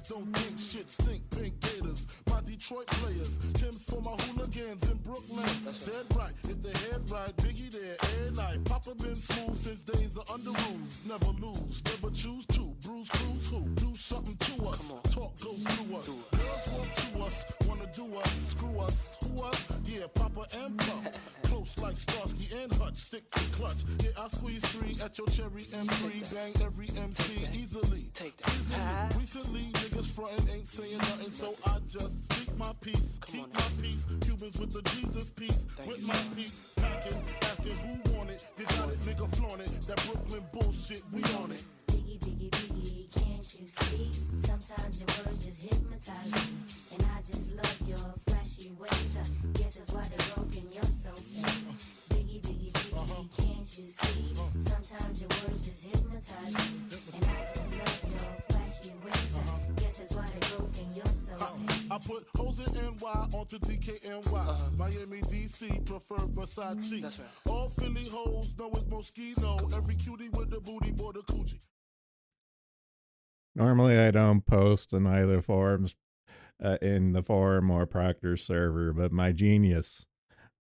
don't think shit, stink pink gators. My Detroit players, Tim's for my hooligans in Brooklyn. Dead right, if they head right, Biggie there, and night. Papa been smooth since days of under rules. Never lose, never choose to. Bruise, cruise, who? Do something to us. Talk, go through us. Girls want to us, wanna do us, screw us. Who us? Yeah, Papa and Pump. Close like Starsky and Hutch, stick to clutch. Yeah, I squeeze 3 at your cherry M3. Bang every MC easily. Easily. Recently, niggas frontin' ain't saying nothing, so I just speak my peace. Keep my peace. Cubans with the Jesus peace. With my peace. Packing, asking who want it. You got it, nigga, flaunt it. That Brooklyn bullshit, we on it. Biggie, biggie, biggie, can't you see? Sometimes your words just hypnotize me. And I just love your flashy ways. I guess that's why they're broken, you're so mean. Biggie, biggie, biggie, can't you see? Sometimes your words just hypnotize me. And I just love your flashy ways. I guess that's why they're broken, you're so mean. I put hoes in NY onto DKNY. Miami, DC, prefer Versace. That's right. All Philly hoes know it's Moschino. Every cutie with the booty, boy, the coochie. Normally, I don't post in either forums, in the forum or Proctor's server, but my genius,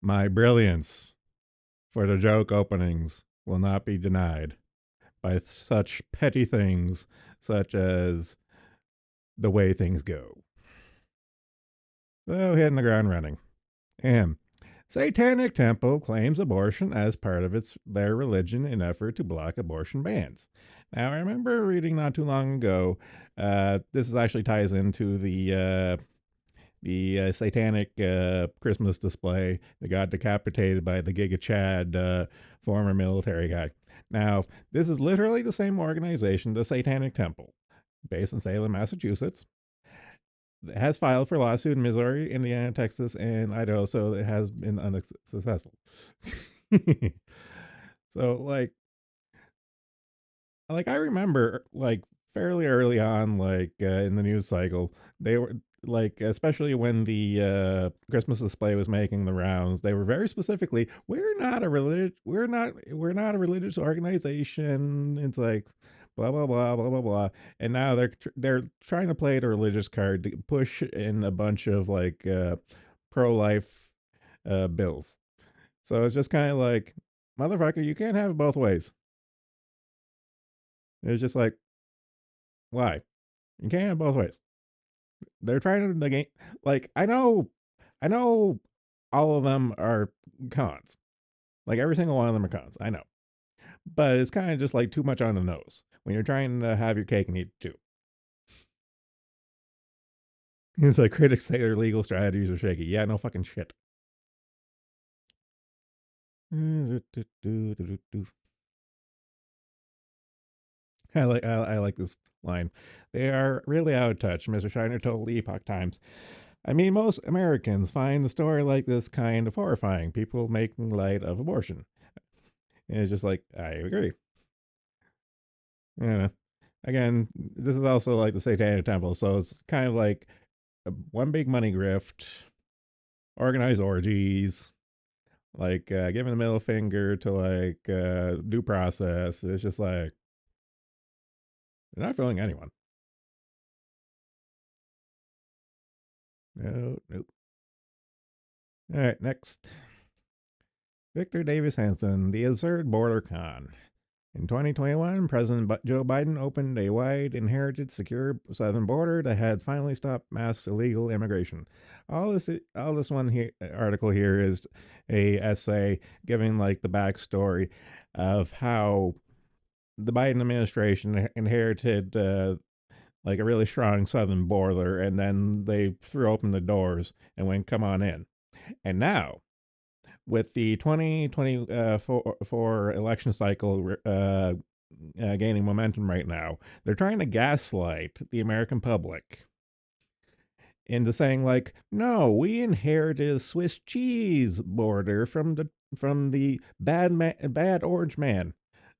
my brilliance for the joke openings will not be denied by such petty things such as the way things go. So, hitting the ground running. Satanic Temple claims abortion as part of their religion in effort to block abortion bans. Now, I remember reading not too long ago, this actually ties into the satanic Christmas display that got decapitated by the Giga Chad former military guy. Now, this is literally the same organization, the Satanic Temple, based in Salem, Massachusetts. It has filed for lawsuit in Missouri, Indiana, Texas, and Idaho, so it has been unsuccessful. So, like I remember, like, fairly early on, like, in the news cycle, they were, like, especially when the Christmas display was making the rounds, they were very specifically, we're not a religious organization. It's like, blah blah blah blah blah blah, and now they're trying to play the religious card to push in a bunch of like pro-life bills. So it's just kind of like, motherfucker, you can't have it both ways. It's just like, why? You can't have it both ways. They're trying to game. Like, I know all of them are cons. Like, every single one of them are cons. I know. But it's kind of just like too much on the nose when you're trying to have your cake and eat it too. It's like critics say their legal strategies are shaky. Yeah, no fucking shit. I like this line. They are really out of touch, Mr. Shiner told the Epoch Times. I mean, most Americans find the story like this kind of horrifying. People making light of abortion. And it's just like, I agree. Yeah. Again, this is also like the Satanic Temple, so it's kind of like one big money grift, organized orgies, like giving the middle finger to like due process. It's just like, they're not fooling anyone. Nope. All right, next. Victor Davis Hanson, the absurd border con. In 2021, President Joe Biden opened a wide, inherited, secure southern border that had finally stopped mass illegal immigration. All this one here, article here is a essay giving like the backstory of how the Biden administration inherited like a really strong southern border, and then they threw open the doors and went, "Come on in." And now, with the 2024 election cycle gaining momentum right now, they're trying to gaslight the American public into saying like, no, we inherited a Swiss cheese border from the bad orange man.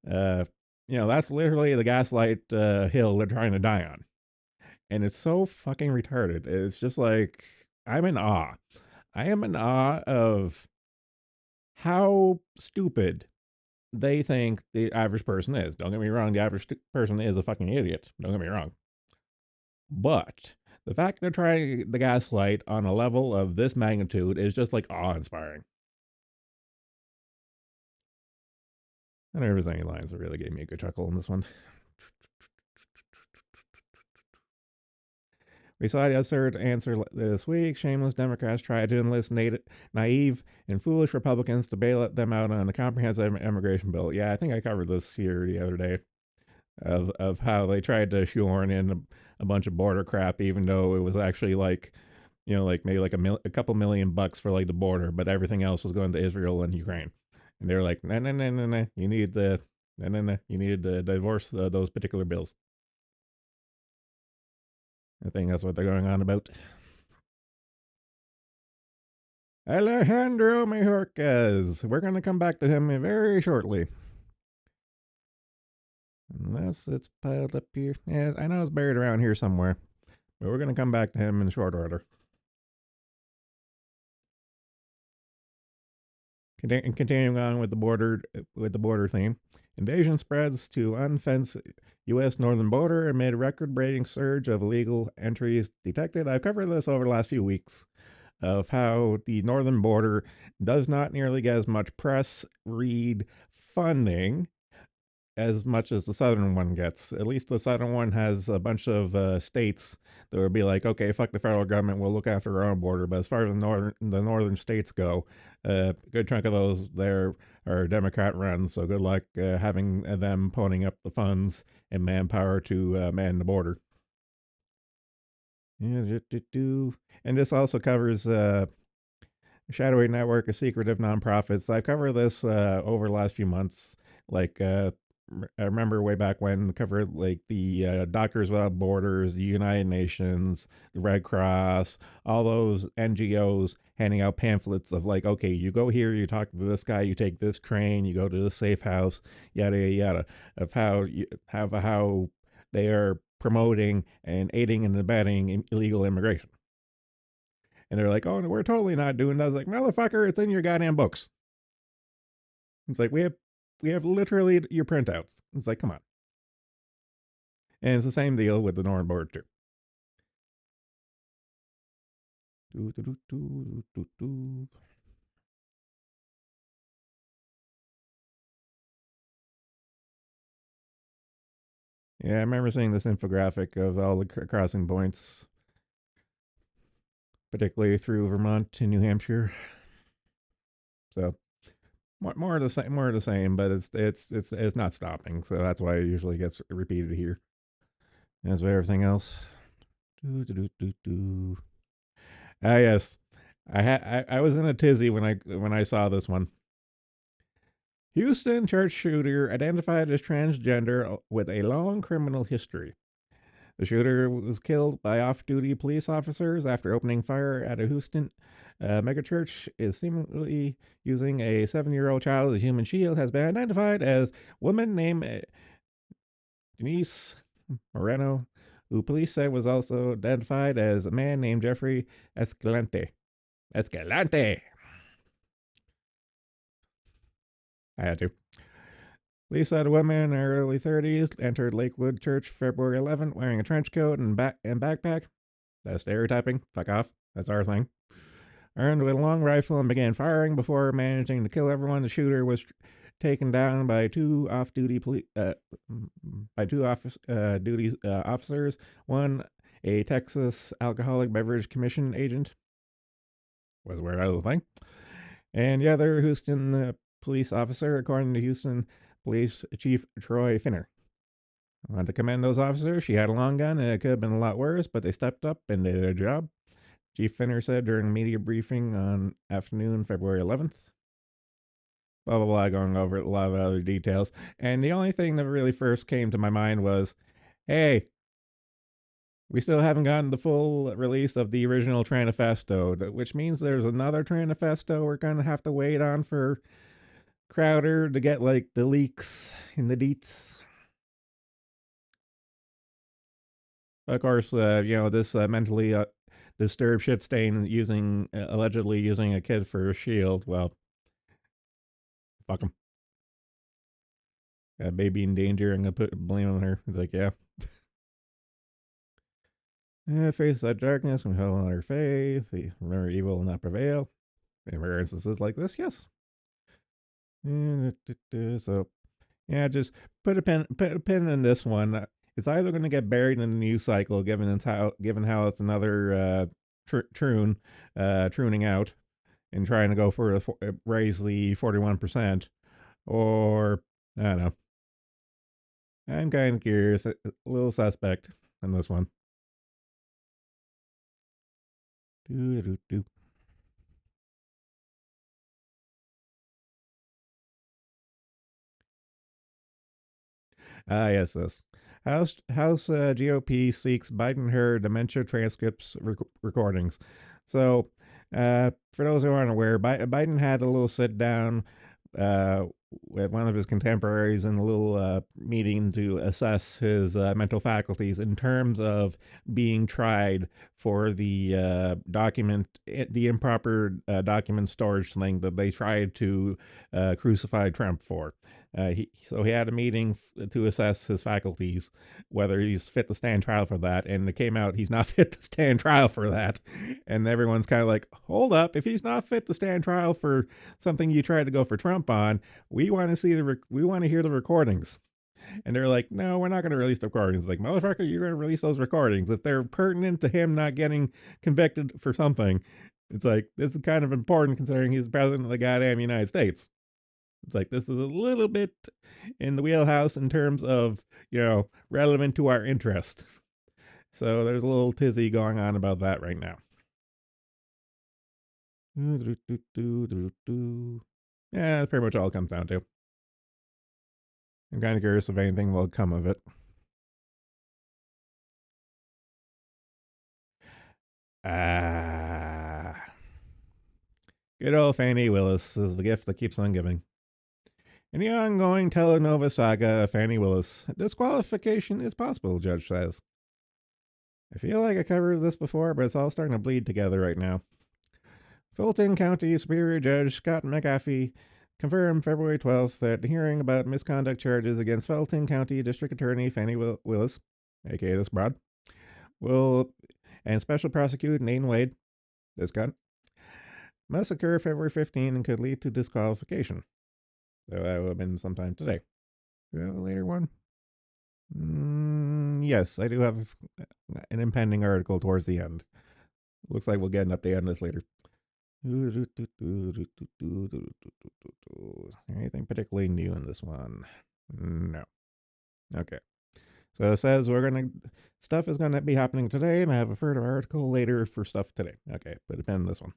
That's literally the gaslight hill they're trying to die on. And it's so fucking retarded. It's just like, I'm in awe. I am in awe of how stupid they think the average person is. Don't get me wrong, the average person is a fucking idiot. Don't get me wrong. But the fact they're trying the gaslight on a level of this magnitude is just like awe-inspiring. I don't know if there's any lines that really gave me a good chuckle in this one. We saw the absurd answer this week. Shameless Democrats try to enlist naive and foolish Republicans to bail them out on a comprehensive immigration bill. Yeah, I think I covered this here the other day of how they tried to shoehorn in a bunch of border crap, even though it was actually like, like maybe like a couple $1 million for like the border, but everything else was going to Israel and Ukraine. And they're like, no, no, no, no, no, you need the, no, no, no, you needed to divorce those particular bills. I think that's what they're going on about. Alejandro Mayorkas. We're going to come back to him very shortly. Unless it's piled up here. Yeah, I know it's buried around here somewhere. But we're going to come back to him in short order. Continuing on with the border theme. Invasion spreads to unfenced U.S. northern border amid record-breaking surge of illegal entries detected. I've covered this over the last few weeks of how the northern border does not nearly get as much press, read, funding as much as the southern one gets. At least the southern one has a bunch of states that would be like, okay, fuck the federal government, we'll look after our own border. But as far as the northern states go, a good chunk of those there are Democrat run. So good luck having them ponying up the funds and manpower to man the border. And this also covers shadowy network of secretive nonprofits. I've covered this over the last few months. Like I remember way back when I covered like the Doctors Without Borders, the United Nations, the Red Cross, all those NGOs handing out pamphlets of like, okay, you go here, you talk to this guy, you take this train, you go to this safe house, yada yada yada, of how they are promoting and aiding and abetting illegal immigration. And they're like, oh, no, we're totally not doing that. I was like, motherfucker, it's in your goddamn books. It's like, we have literally your printouts. It's like, come on. And it's the same deal with the northern border, too. Yeah, I remember seeing this infographic of all the crossing points, particularly through Vermont to New Hampshire. So more of the same, but it's not stopping. So that's why it usually gets repeated here. As with everything else. Ah, yes, I was in a tizzy when I saw this one. Houston church shooter identified as transgender with a long criminal history. The shooter was killed by off-duty police officers after opening fire at a Houston megachurch. Is seemingly using a 7-year-old child as a human shield. Has been identified as woman named Denise Moreno, who police said was also identified as a man named Jeffrey Escalante. Escalante. I had to. Police said a woman in her early 30s entered Lakewood Church February 11th wearing a trench coat and backpack. That's stereotyping. Fuck off. That's our thing. Armed with a long rifle and began firing before managing to kill everyone. The shooter was taken down by two off-duty officers. One, a Texas Alcoholic Beverage Commission agent, was aware of the thing, and the other Houston police officer, according to Houston Police Chief Troy Finner. I want to commend those officers. She had a long gun and it could have been a lot worse, but they stepped up and did their job. Chief Finner said during a media briefing on afternoon, February 11th. Blah, blah, blah, going over a lot of other details. And the only thing that really first came to my mind was, hey, we still haven't gotten the full release of the original Tranifesto, which means there's another Tranifesto we're going to have to wait on for Crowder to get like the leaks in the deets. Of course, this mentally disturbed shit stain allegedly using a kid for a shield. Well, fuck him. Got a baby in danger and gonna put blame on her. It's like, yeah. Face that darkness and hold on our faith. Remember, evil will not prevail. In rare instances like this, yes. So, yeah, just put a pin in this one. It's either going to get buried in the news cycle, given how it's another trooning out and trying to go for raise the 41%, or I don't know. I'm kind of curious, a little suspect on this one. Doo-doo-doo. Yes, this House GOP seeks Biden her dementia transcripts recordings. So, for those who aren't aware, Biden had a little sit down uh, with one of his contemporaries in a little meeting to assess his mental faculties in terms of being tried for the improper document storage thing that they tried to crucify Trump for. So he had a meeting to assess his faculties, whether he's fit to stand trial for that, and it came out he's not fit to stand trial for that. And everyone's kind of like, hold up, if he's not fit to stand trial for something you tried to go for Trump on, we want to see we want to hear the recordings. And they're like, no, we're not going to release the recordings. Like, motherfucker, you're going to release those recordings if they're pertinent to him not getting convicted for something. It's like, this is kind of important considering he's the president of the goddamn United States. It's like, this is a little bit in the wheelhouse in terms of, relevant to our interest. So there's a little tizzy going on about that right now. Yeah, that's pretty much all it comes down to. I'm kind of curious if anything will come of it. Ah. Good old Fannie Willis is the gift that keeps on giving. In the ongoing Telenova saga of Fannie Willis, disqualification is possible, judge says. I feel like I covered this before, but it's all starting to bleed together right now. Fulton County Superior Judge Scott McAfee confirmed February 12th that the hearing about misconduct charges against Fulton County District Attorney Fannie Willis, aka this broad, and Special Prosecutor Nathan Wade, this gun, must occur February 15 and could lead to disqualification. So that would have been sometime today. Do you have a later one? Yes, I do have an impending article towards the end. Looks like we'll get an update on this later. Anything particularly new in this one? No. Okay. So it says stuff is gonna be happening today, and I have a further article later for stuff today. Okay, put a pin in this one.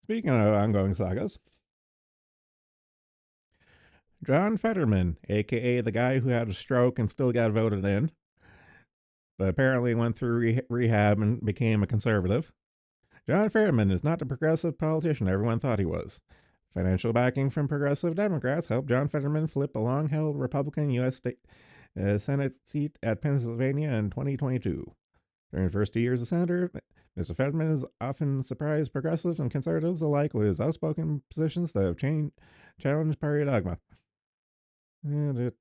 Speaking of ongoing sagas, John Fetterman, aka the guy who had a stroke and still got voted in, but apparently went through rehab and became a conservative. John Fetterman is not the progressive politician everyone thought he was. Financial backing from progressive Democrats helped John Fetterman flip a long held Republican U.S. Senate seat at Pennsylvania in 2022. During the first 2 years as senator, Mr. Fetterman has often surprised progressives and conservatives alike with his outspoken positions that have challenged party dogma. Going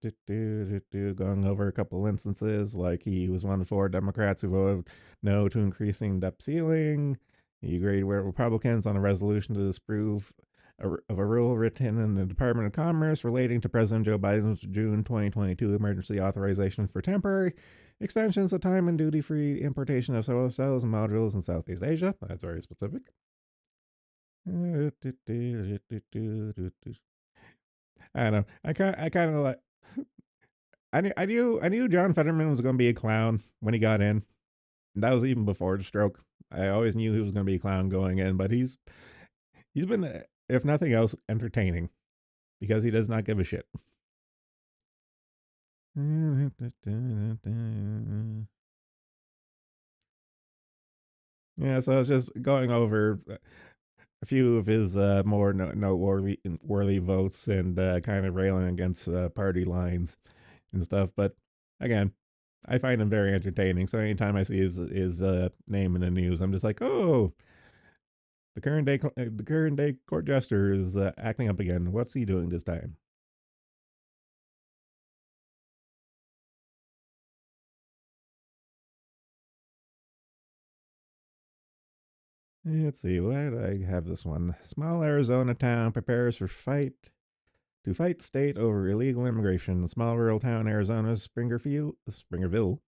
over a couple instances, like he was one of 4 Democrats who voted no to increasing debt ceiling. He agreed with Republicans on a resolution to disapprove of a rule written in the Department of Commerce relating to President Joe Biden's June 2022 emergency authorization for temporary extensions of time and duty-free importation of solar cells and modules in Southeast Asia. That's very specific. I don't know. I kind of like. I knew John Fetterman was going to be a clown when he got in. That was even before the stroke. I always knew he was going to be a clown going in, but he's been, if nothing else, entertaining because he does not give a shit. Yeah, so I was just going over a few of his more noteworthy votes and kind of railing against party lines and stuff. But again, I find him very entertaining. So anytime I see his name in the news, I'm just like, oh, the current day court jester is acting up again. What's he doing this time? Let's see, why did I have this one? Small Arizona town prepares to fight state over illegal immigration. Small rural town Arizona's Springerville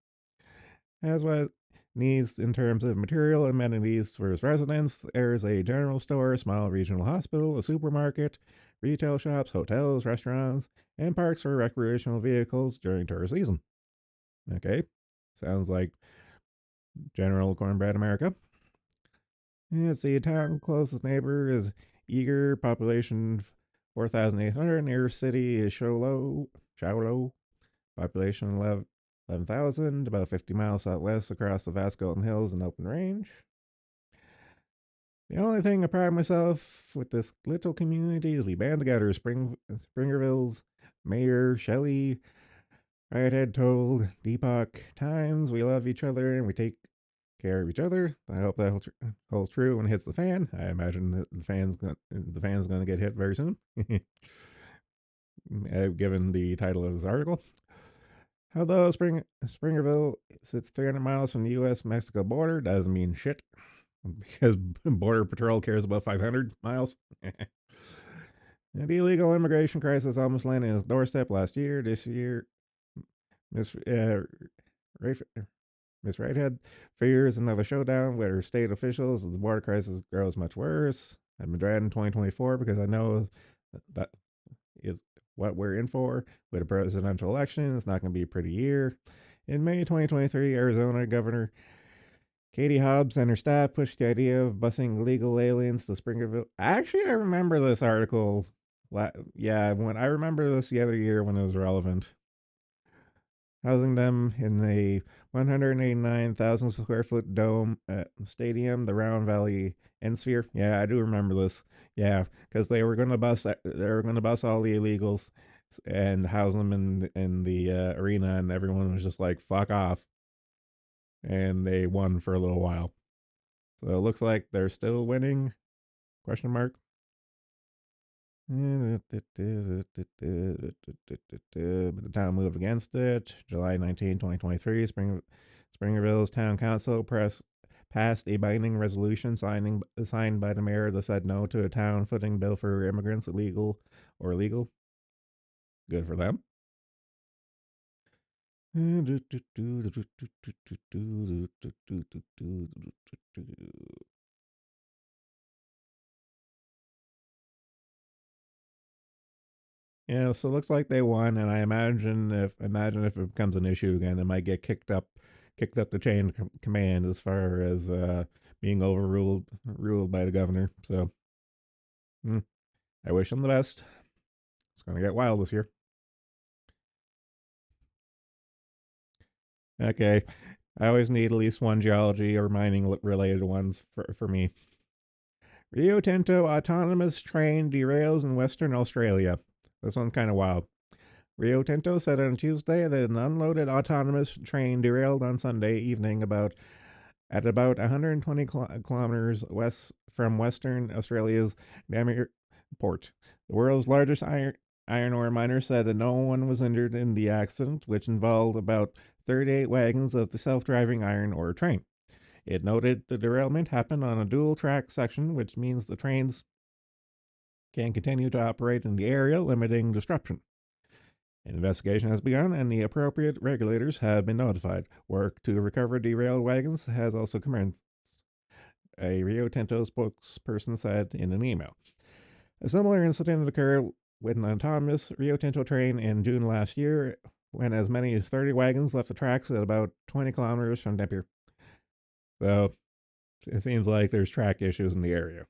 has what it needs in terms of material amenities for its residents. There's a general store, small regional hospital, a supermarket, retail shops, hotels, restaurants, and parks for recreational vehicles during tourist season. Okay, sounds like general cornbread America. Let's see, town closest neighbor is Eager, population 4,800. Nearest city is Shaulo, population 11,000, about 50 miles southwest across the vast Golden Hills and open range. The only thing I pride myself with this little community is we band together. Springerville's mayor, Shelley, Redhead told Deepak Times, we love each other and we take care of each other. I hope that holds true when it hits the fan. I imagine that the fan's going to get hit very soon, given the title of this article. Although Springerville sits 300 miles from the U.S.-Mexico border, doesn't mean shit, because Border Patrol cares about 500 miles. The illegal immigration crisis almost landed on its doorstep last year. This year, Miss Redhead fears another showdown with her state officials as the border crisis grows much worse. I've been dreading 2024 because I know that is what we're in for with a presidential election. It's not going to be a pretty year. In May 2023, Arizona Governor Katie Hobbs and her staff pushed the idea of busing illegal aliens to Springerville. Actually, I remember this article. When I remember this the other year when it was relevant. Housing them in a 189,000 square foot dome stadium, the Round Valley Sphere. Yeah, I do remember this. Yeah, because they were going to bus all the illegals and house them in the arena, and everyone was just like, "Fuck off," and they won for a little while. So it looks like they're still winning? Question mark. But the town moved against it. July 19, 2023, Springerville's town council passed a binding resolution signed by the mayor that said no to a town footing bill for immigrants, illegal or legal. Good for them. Yeah, so it looks like they won, and I imagine if it becomes an issue again, it might get kicked up the chain of command as far as being ruled by the governor. So, I wish them the best. It's gonna get wild this year. Okay, I always need at least one geology or mining related ones for me. Rio Tinto autonomous train derails in Western Australia. This one's kind of wild. Rio Tinto said on Tuesday that an unloaded autonomous train derailed on Sunday evening at about 120 kilometers west from Western Australia's Namur port. The world's largest iron ore miner said that no one was injured in the accident, which involved about 38 wagons of the self-driving iron ore train. It noted the derailment happened on a dual-track section, which means the trains can continue to operate in the area, limiting disruption. An investigation has begun, and the appropriate regulators have been notified. Work to recover derailed wagons has also commenced, a Rio Tinto spokesperson said in an email. A similar incident occurred with an autonomous Rio Tinto train in June last year, when as many as 30 wagons left the tracks at about 20 kilometers from Dampier. So, it seems like there's track issues in the area.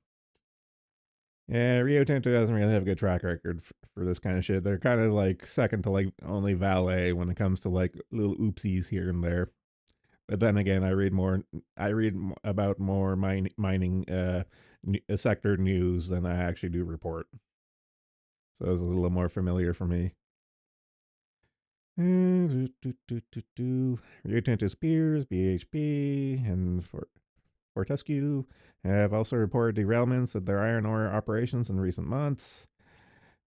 Yeah, Rio Tinto doesn't really have a good track record for this kind of shit. They're kind of like second to like only Vale when it comes to like little oopsies here and there. But then again, I read about more mining sector news than I actually do report. So it's a little more familiar for me. Rio Tinto's peers, BHP, and Fortescue have also reported derailments of their iron ore operations in recent months.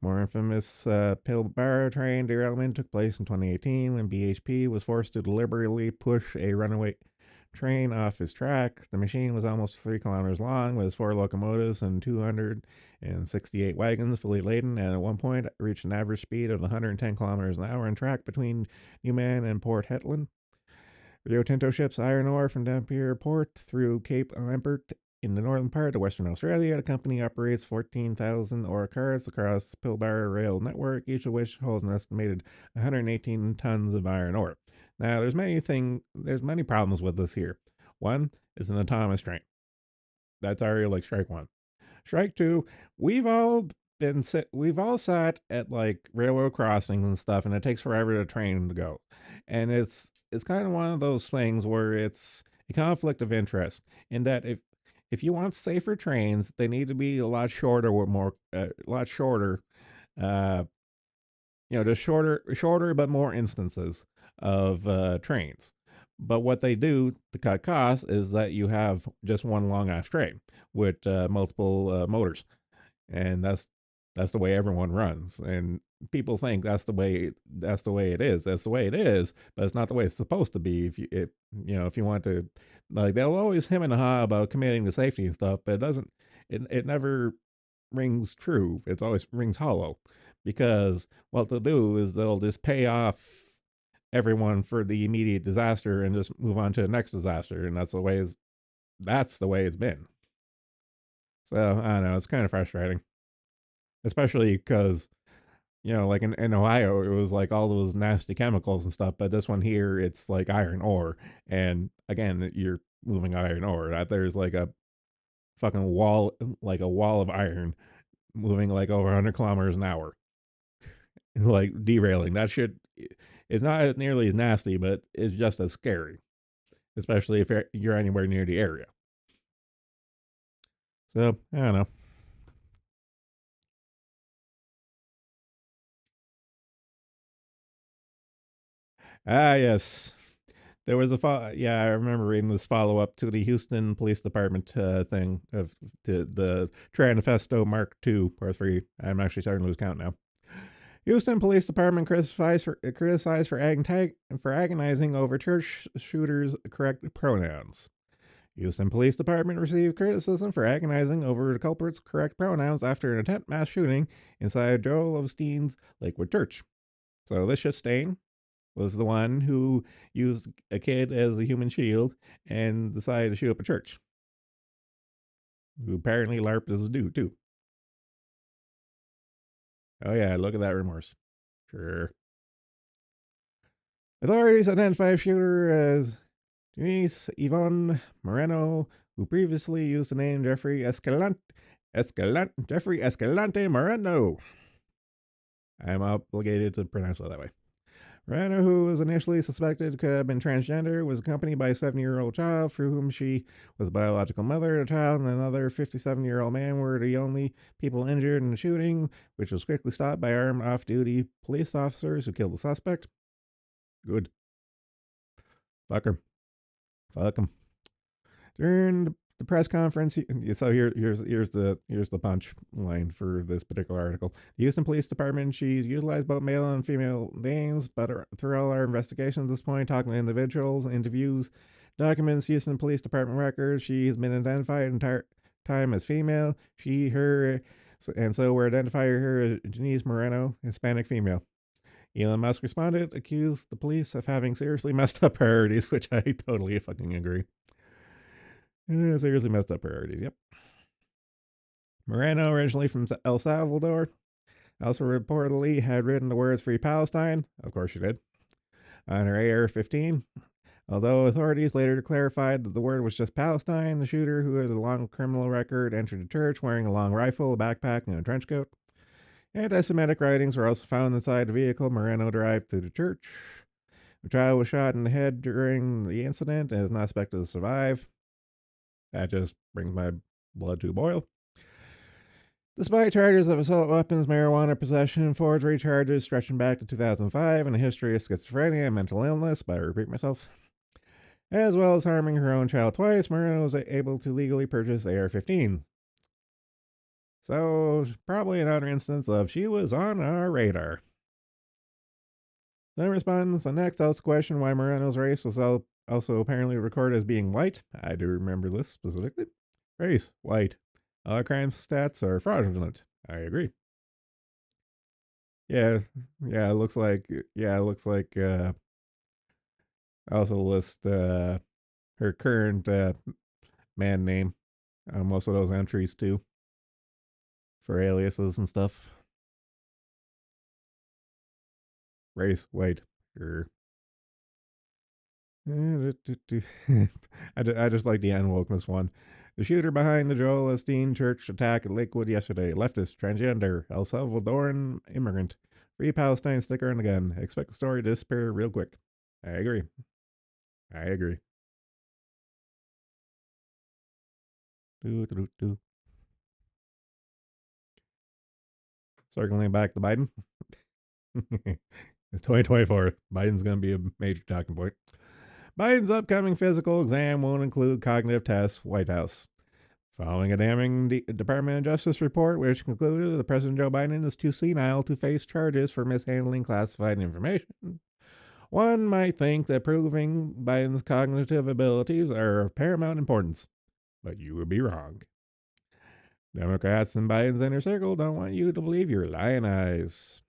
More infamous Pilbara train derailment took place in 2018 when BHP was forced to deliberately push a runaway train off his track. The machine was almost 3 kilometers long, with 4 locomotives and 268 wagons fully laden, and at one point reached an average speed of 110 kilometers an hour on track between Newman and Port Hetland. Rio Tinto ships iron ore from Dampier Port through Cape Lambert in the northern part of Western Australia. The company operates 14,000 ore carts across the Pilbara rail network, each of which holds an estimated 118 tons of iron ore. Now, there's many problems with this here. One is an autonomous train. That's already like strike one. Strike two, we've all we've all sat at like railroad crossings and stuff, and it takes forever to train to go. And it's kind of one of those things where it's a conflict of interest in that if you want safer trains, they need to be a lot shorter with more a lot shorter, uh just shorter but more instances of trains. But what they do to cut costs is that you have just one long ass train with multiple motors, and that's the way everyone runs. And people think that's the way it is. That's the way it is, but it's not the way it's supposed to be. If you want to, like, they'll always him and ha about committing to safety and stuff, but it doesn't. It never rings true. It always rings hollow, because what they'll do is they'll just pay off everyone for the immediate disaster and just move on to the next disaster, and that's the way it's been. So I don't know, it's kind of frustrating, especially because like in Ohio, it was like all those nasty chemicals and stuff, but this one here, it's like iron ore, and again, you're moving iron ore. There's like a fucking wall, like a wall of iron moving like over 100 kilometers an hour, like derailing. That shit is not nearly as nasty, but it's just as scary, especially if you're anywhere near the area. So, I don't know. Ah, yes. There was yeah, I remember reading this follow up to the Houston Police Department thing of the Tranfesto Mark II or 3. I'm actually starting to lose count now. Houston Police Department criticized for agonizing over church shooters' correct pronouns. Houston Police Department received criticism for agonizing over the culprit's correct pronouns after an attempt mass shooting inside Joel Osteen's Lakewood Church. So this Stain was the one who used a kid as a human shield and decided to shoot up a church. Who apparently LARPed as a dude, too. Oh yeah, look at that remorse. Sure. Authorities identified shooter as Denise Yvonne Moreno, who previously used the name Jeffrey Escalante Moreno. I'm obligated to pronounce it that way. Moreno, who was initially suspected could have been transgender, was accompanied by a 7-year-old child for whom she was the biological mother. The child and another 57-year-old man were the only people injured in the shooting, which was quickly stopped by armed off-duty police officers who killed the suspect. Good. Fuck him. During the press conference, so here's the punch line for this particular article. The Houston Police Department, she's utilized both male and female names, but through all our investigations at this point, talking to individuals, interviews, documents, Houston Police Department records, she has been identified entire time as female, she, her, and so we're identifying her as Denise Moreno, Hispanic female. Elon Musk responded, accused the police of having seriously messed up priorities, which I totally fucking agree. Seriously messed up priorities, yep. Moreno, originally from El Salvador, also reportedly had written the words Free Palestine, of course she did, on her AR-15. Although authorities later clarified that the word was just Palestine, the shooter, who had a long criminal record, entered the church wearing a long rifle, a backpack, and a trench coat. Anti-Semitic writings were also found inside the vehicle Moreno drive to the church. The child was shot in the head during the incident and is not expected to survive. That just brings my blood to a boil. Despite charges of assault weapons, marijuana possession, forgery charges stretching back to 2005, and a history of schizophrenia and mental illness, but I repeat myself, as well as harming her own child twice, Moreno was able to legally purchase AR-15s. So, probably another instance of she was on our radar. In response, the next asked question why Moreno's race was so also apparently recorded as being white. I do remember this specifically. Race, white. All crime stats are fraudulent. I agree. Yeah, yeah, it looks like I also list her current man name on most of those entries too for aliases and stuff. Race, white. Sure. I just like the unwokeness one. The shooter behind the Joel Osteen Church attack at Lakewood yesterday. Leftist, transgender, El Salvadoran immigrant. Free Palestine sticker on the gun. Expect the story to disappear real quick. I agree. I agree. Do, do, do. Circling back to Biden. It's 2024. Biden's going to be a major talking point. Biden's upcoming physical exam won't include cognitive tests, White House. Following a damning Department of Justice report, which concluded that President Joe Biden is too senile to face charges for mishandling classified information, one might think that proving Biden's cognitive abilities are of paramount importance. But you would be wrong. Democrats in Biden's inner circle don't want you to believe your lying eyes.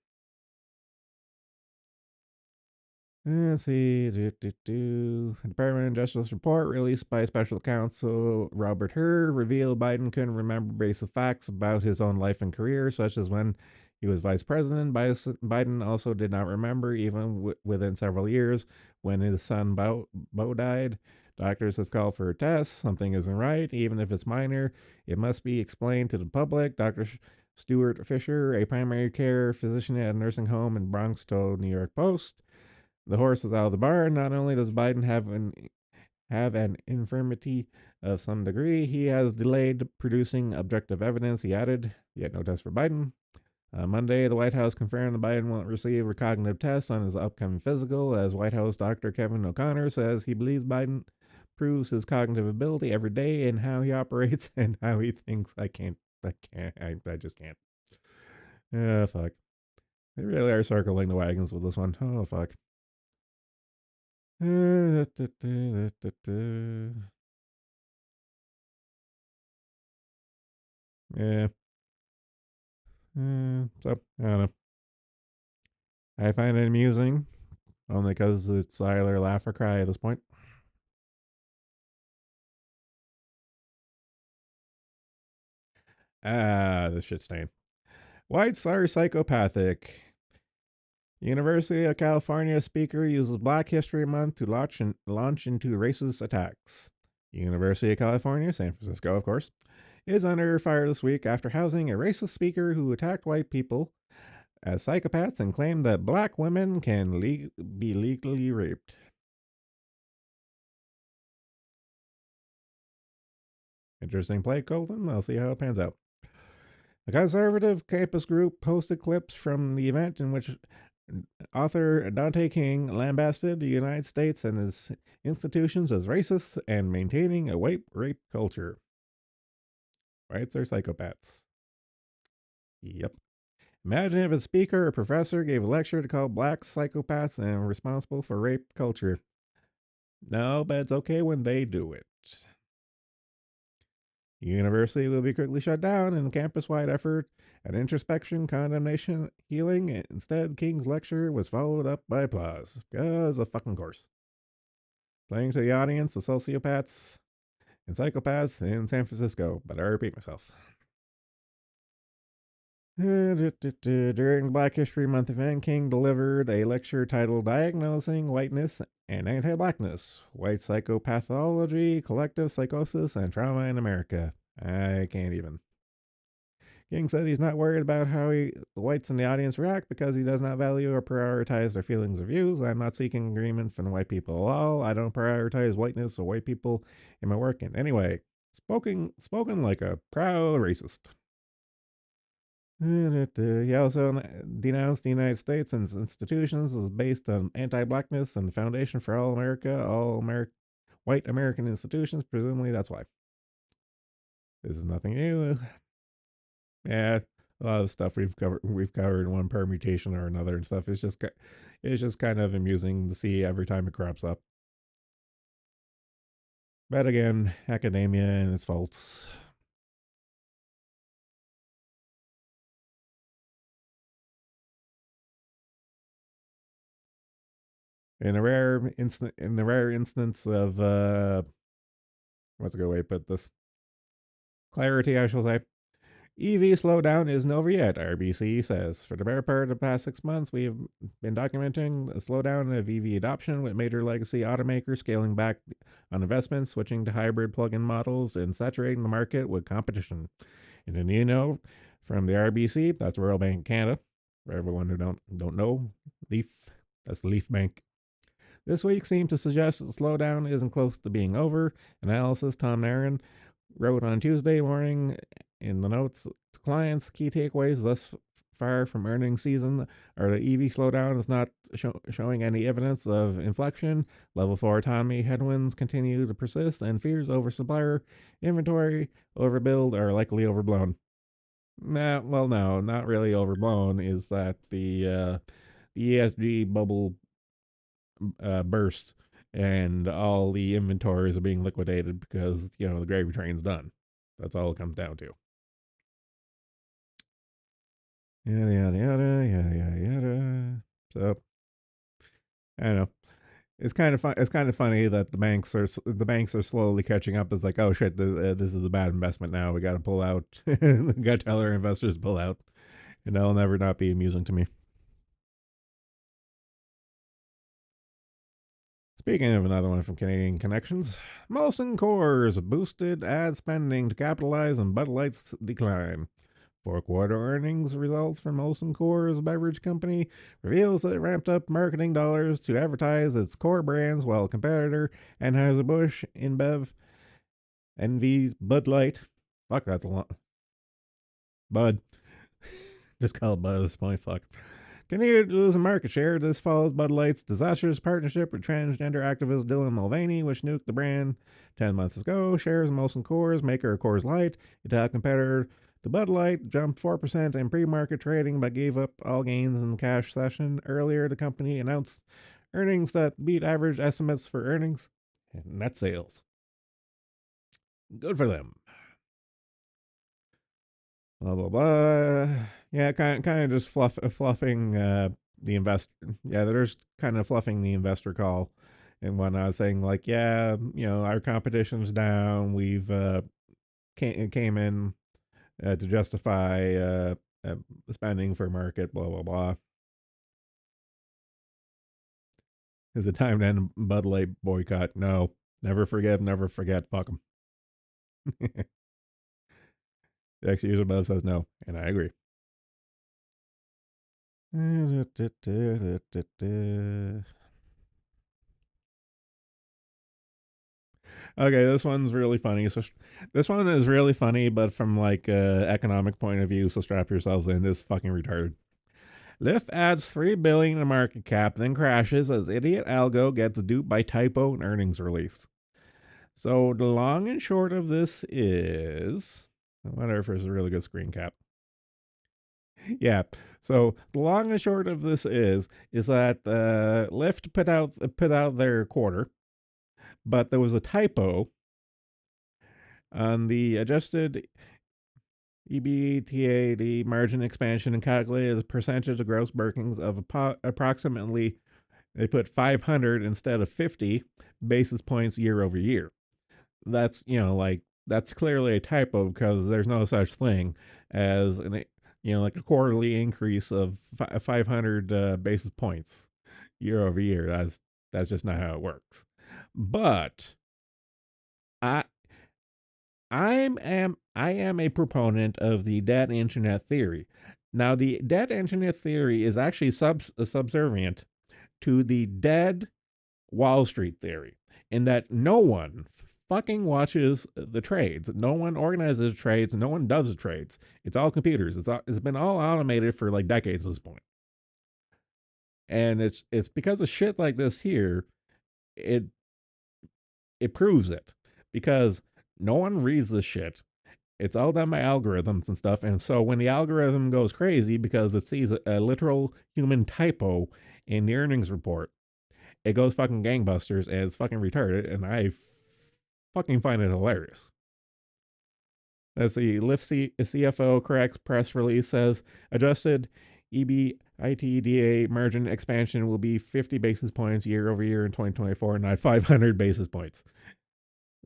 Let's see. Department of Justice report released by special counsel Robert Hur revealed Biden couldn't remember basic facts about his own life and career, such as when he was vice president. Biden also did not remember, even within several years, when his son Bo died. Doctors have called for a test. Something isn't right, even if it's minor. It must be explained to the public. Dr. Stuart Fisher, a primary care physician at a nursing home in Bronx, told New York Post. The horse is out of the barn. Not only does Biden have an infirmity of some degree, he has delayed producing objective evidence. He added, yet no test for Biden. Monday, the White House confirmed that Biden won't receive a cognitive test on his upcoming physical, as White House Dr. Kevin O'Connor says he believes Biden proves his cognitive ability every day in how he operates and how he thinks. I just can't. Fuck. They really are circling the wagons with this one. Oh, fuck. Yeah. So, I don't know. I find it amusing, only because it's either laugh or cry at this point. This shit stain. Whites are psychopathic. University of California speaker uses Black History Month to launch into racist attacks. University of California, San Francisco, of course, is under fire this week after housing a racist speaker who attacked white people as psychopaths and claimed that black women can be legally raped. Interesting play, Colton. I'll see how it pans out. The conservative campus group posted clips from the event in which author Dante King lambasted the United States and its institutions as racist and maintaining a white rape culture. Whites are psychopaths. Yep. Imagine if a speaker or professor gave a lecture to call blacks psychopaths and responsible for rape culture. No, but it's okay when they do it. The university will be quickly shut down in a campus-wide effort at introspection, condemnation, healing. Instead, King's lecture was followed up by applause. Because of fucking course. Playing to the audience, the sociopaths and psychopaths in San Francisco. But I repeat myself. During Black History Month event, King delivered a lecture titled Diagnosing Whiteness and Anti-Blackness, White Psychopathology, Collective Psychosis, and Trauma in America. I can't even. King said he's not worried about how the whites in the audience react because he does not value or prioritize their feelings or views. I'm not seeking agreement from white people at all. I don't prioritize whiteness or white people in my work in any way. Spoken like a proud racist. He also denounced the United States and its institutions as based on anti-blackness and the Foundation for All white American institutions. Presumably, that's why. This is nothing new. Yeah, a lot of stuff we've covered in one permutation or another and stuff. It's just kind of amusing to see every time it crops up. But again, academia and its faults. In the rare instance of what's a good way to put this? Clarity, I shall say. EV slowdown isn't over yet, RBC says. For the better part of the past 6 months, we have been documenting a slowdown of EV adoption, with major legacy automakers scaling back on investments, switching to hybrid plug-in models, and saturating the market with competition. And then from the RBC, that's Royal Bank of Canada. For everyone who don't know, Leaf, that's the Leaf Bank. This week seemed to suggest that the slowdown isn't close to being over. Analysis Tom Nairn wrote on Tuesday morning in the notes to clients, key takeaways thus far from earnings season are the EV slowdown is not showing any evidence of inflection. Level 4 autonomy headwinds continue to persist, and fears over supplier inventory overbuild are likely overblown. No, not really overblown. Is that the ESG bubble burst and all the inventories are being liquidated because the gravy train's done. That's all it comes down to. Yada yada yada yada yada yada. So I don't know. It's kind of fun. It's kind of funny that the banks are slowly catching up. It's like, oh shit, this is a bad investment now. We got to pull out. We got to tell our investors to pull out, and that'll never not be amusing to me. Speaking of another one from Canadian Connections, Molson Coors boosted ad spending to capitalize on Bud Light's decline. Fourth-quarter earnings results from Molson Coors Beverage Company reveals that it ramped up marketing dollars to advertise its core brands, while competitor Anheuser-Busch InBev envies Bud Light. Fuck, that's a lot. Bud. Just call it Bud at this point. Fuck. Continued losing market share. This follows Bud Light's disastrous partnership with transgender activist Dylan Mulvaney, which nuked the brand 10 months ago. Shares of Molson Coors, maker of Coors Light, a top competitor to Bud Light, jumped 4% in pre-market trading but gave up all gains in the cash session. Earlier, the company announced earnings that beat average estimates for earnings and net sales. Good for them. Blah blah blah. Yeah, kind of just fluffing the investor. Yeah, they're just kind of fluffing the investor call and whatnot, saying like, yeah, our competition's down. We've came in to justify spending for market. Blah blah blah. Is it time to end Bud Light boycott? No, never forgive, never forget. Fuck them. The X user above says no, and I agree. Okay, this one's really funny. So this one is really funny, but from like economic point of view. So strap yourselves in. This fucking retarded. Lyft adds $3 in market cap, then crashes as idiot algo gets duped by typo in earnings release. So the long and short of this is, I wonder if there's a really good screen cap. Yeah. So the long and short of this is that Lyft put out their quarter, but there was a typo on the adjusted EBITDA, the margin expansion, and calculated as a percentage of gross bookings of approximately, they put 500 instead of 50 basis points year over year. That's that's clearly a typo, because there's no such thing as like a quarterly increase of 500 basis points year over year. That's just not how it works. But I I am a proponent of the dead internet theory. Now, the dead internet theory is actually subservient to the dead Wall Street theory, in that no one fucking watches the trades. No one organizes trades. No one does the trades. It's all computers. It's been all automated for like decades at this point. And it's because of shit like this here, it proves it, because no one reads this shit. It's all done by algorithms and stuff. And so when the algorithm goes crazy because it sees a literal human typo in the earnings report, it goes fucking gangbusters, and it's fucking retarded. And I fucking find it hilarious. As the Lyft CFO corrects press release says, adjusted EBITDA margin expansion will be 50 basis points year over year in 2024, not 500 basis points.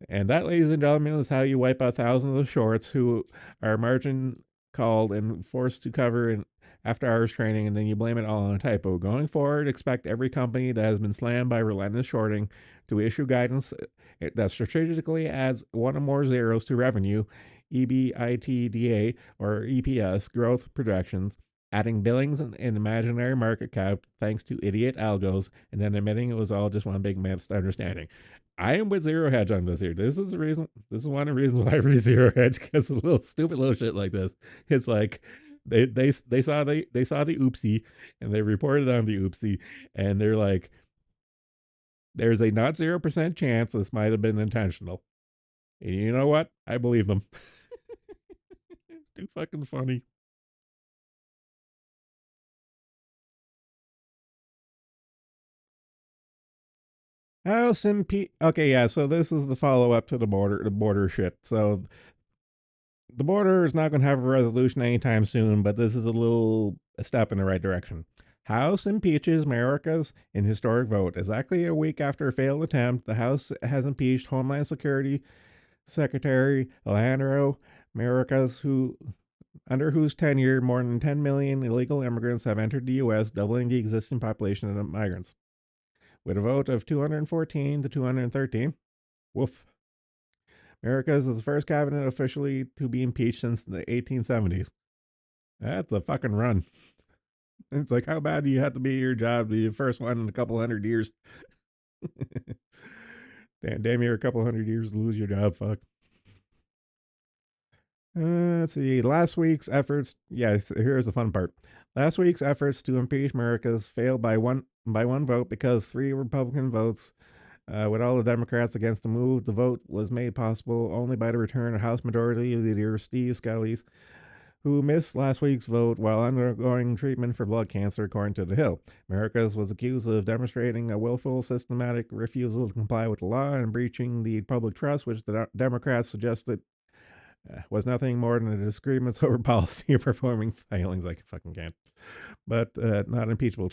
And that, ladies and gentlemen, is how you wipe out thousands of shorts who are margin called and forced to cover in after hours training, and then you blame it all on a typo. Going forward, expect every company that has been slammed by relentless shorting to issue guidance that strategically adds one or more zeros to revenue, EBITDA or EPS growth projections, adding billings and imaginary market cap thanks to idiot algos, and then admitting it was all just one big misunderstanding. I am with Zero Hedge on this here. This is the reason. This is one of the reasons why I read Zero Hedge, because a little stupid little shit like this. It's like they saw the oopsie and they reported on the oopsie, and they're like, there's a not 0% chance this might have been intentional. And you know what? I believe them. It's too fucking funny. House okay, yeah, so this is the follow up to the border shit. So the border is not going to have a resolution anytime soon, but this is a step in the right direction. House impeaches America's in historic vote. Exactly a week after a failed attempt, the House has impeached Homeland Security Secretary Alejandro Mayorkas, under whose tenure more than 10 million illegal immigrants have entered the U.S., doubling the existing population of migrants. With a vote of 214 to 213, woof. Mayorkas is the first cabinet officially to be impeached since the 1870s. That's a fucking run. It's like, how bad do you have to be at your job to be the first one in a couple hundred years? damn, you're a couple hundred years to lose your job. Fuck. Let's see. Last week's efforts. Yes, here's the fun part. Last week's efforts to impeach Mayorkas failed by one vote because 3 Republican votes, with all the Democrats against the move. The vote was made possible only by the return of House Majority Leader Steve Scalise, who missed last week's vote while undergoing treatment for blood cancer, according to The Hill. Mayorkas was accused of demonstrating a willful, systematic refusal to comply with the law and breaching the public trust, which the Democrats suggested was nothing more than a disagreements over policy of performing filings. I fucking can't. But not impeachable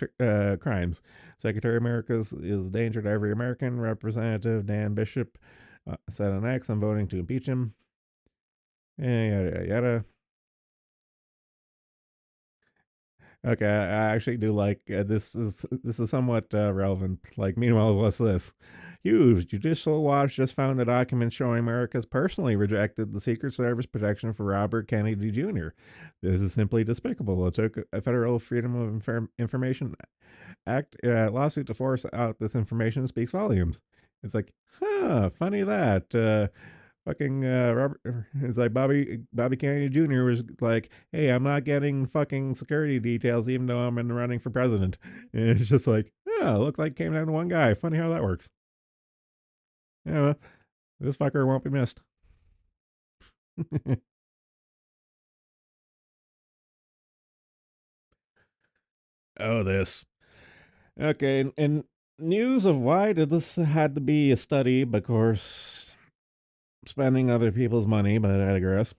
crimes. Secretary Mayorkas is a danger to every American. Representative Dan Bishop said on X, I'm voting to impeach him. Yada, yada. Okay, I actually do like this is somewhat relevant. Like, meanwhile, what's this? Huge Judicial Watch just found a document showing America's personally rejected the Secret Service protection for Robert Kennedy Jr. This is simply despicable. It took a federal Freedom of Information Act lawsuit to force out this information speaks volumes. It's like, funny that. Fucking Robert, it's like Bobby Kennedy Jr. was like, hey, I'm not getting fucking security details even though I'm in the running for president. And it's just like, looked like it came down to one guy. Funny how that works. Yeah, well, this fucker won't be missed. Oh, this. Okay, and news of why did this had to be a study, of course, spending other people's money, but I digress.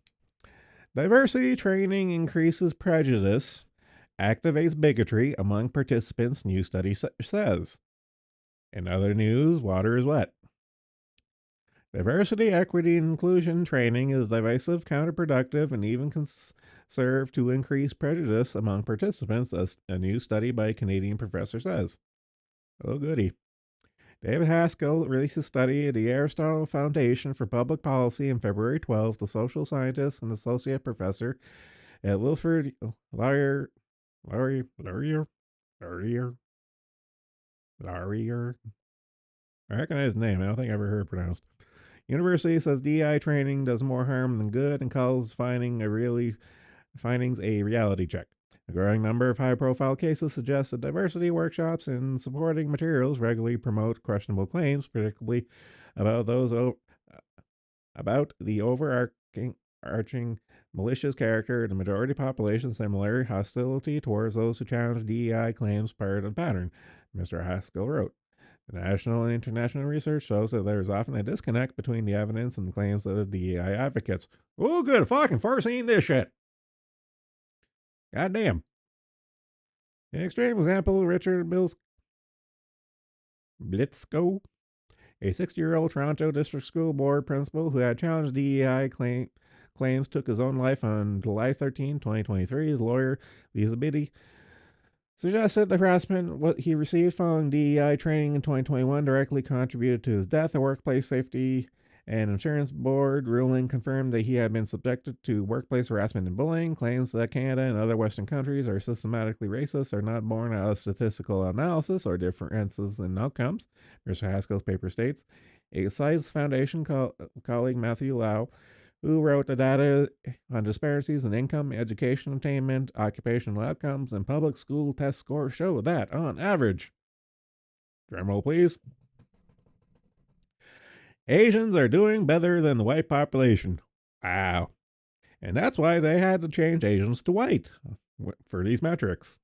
Diversity training increases prejudice, activates bigotry among participants, new study says. In other news, water is wet. Diversity, equity, and inclusion training is divisive, counterproductive, and even can serve to increase prejudice among participants, as a new study by a Canadian professor says. Oh, goody. David Haskell released a study at the Aristotle Foundation for Public Policy on February 12th. The social scientist and associate professor at Wilfrid Laurier. I recognize his name. I don't think I ever heard it pronounced. University says DI training does more harm than good and calls findings a reality check. A growing number of high-profile cases suggest that diversity workshops and supporting materials regularly promote questionable claims, particularly about the overarching malicious character of the majority population, similar hostility towards those who challenge DEI claims part of the pattern, Mr. Haskell wrote. National and international research shows that there is often a disconnect between the evidence and the claims of DEI advocates. Oh, good fucking first seen this shit. Goddamn. An extreme example, Richard Blitzko, a 60-year-old Toronto District School Board principal who had challenged DEI claims, took his own life on July 13, 2023. His lawyer, Lisa Biddy, suggested the harassment what he received following DEI training in 2021 directly contributed to his death. The Workplace Safety and Insurance Board ruling confirmed that he had been subjected to workplace harassment and bullying. Claims that Canada and other Western countries are systematically racist are not born out of statistical analysis or differences in outcomes. Mr. Haskell's paper states. A Science Foundation colleague, Matthew Lau, who wrote the data on disparities in income, education attainment, occupational outcomes, and public school test scores, show that, on average, drumroll please, Asians are doing better than the white population. Wow. And that's why they had to change Asians to white for these metrics.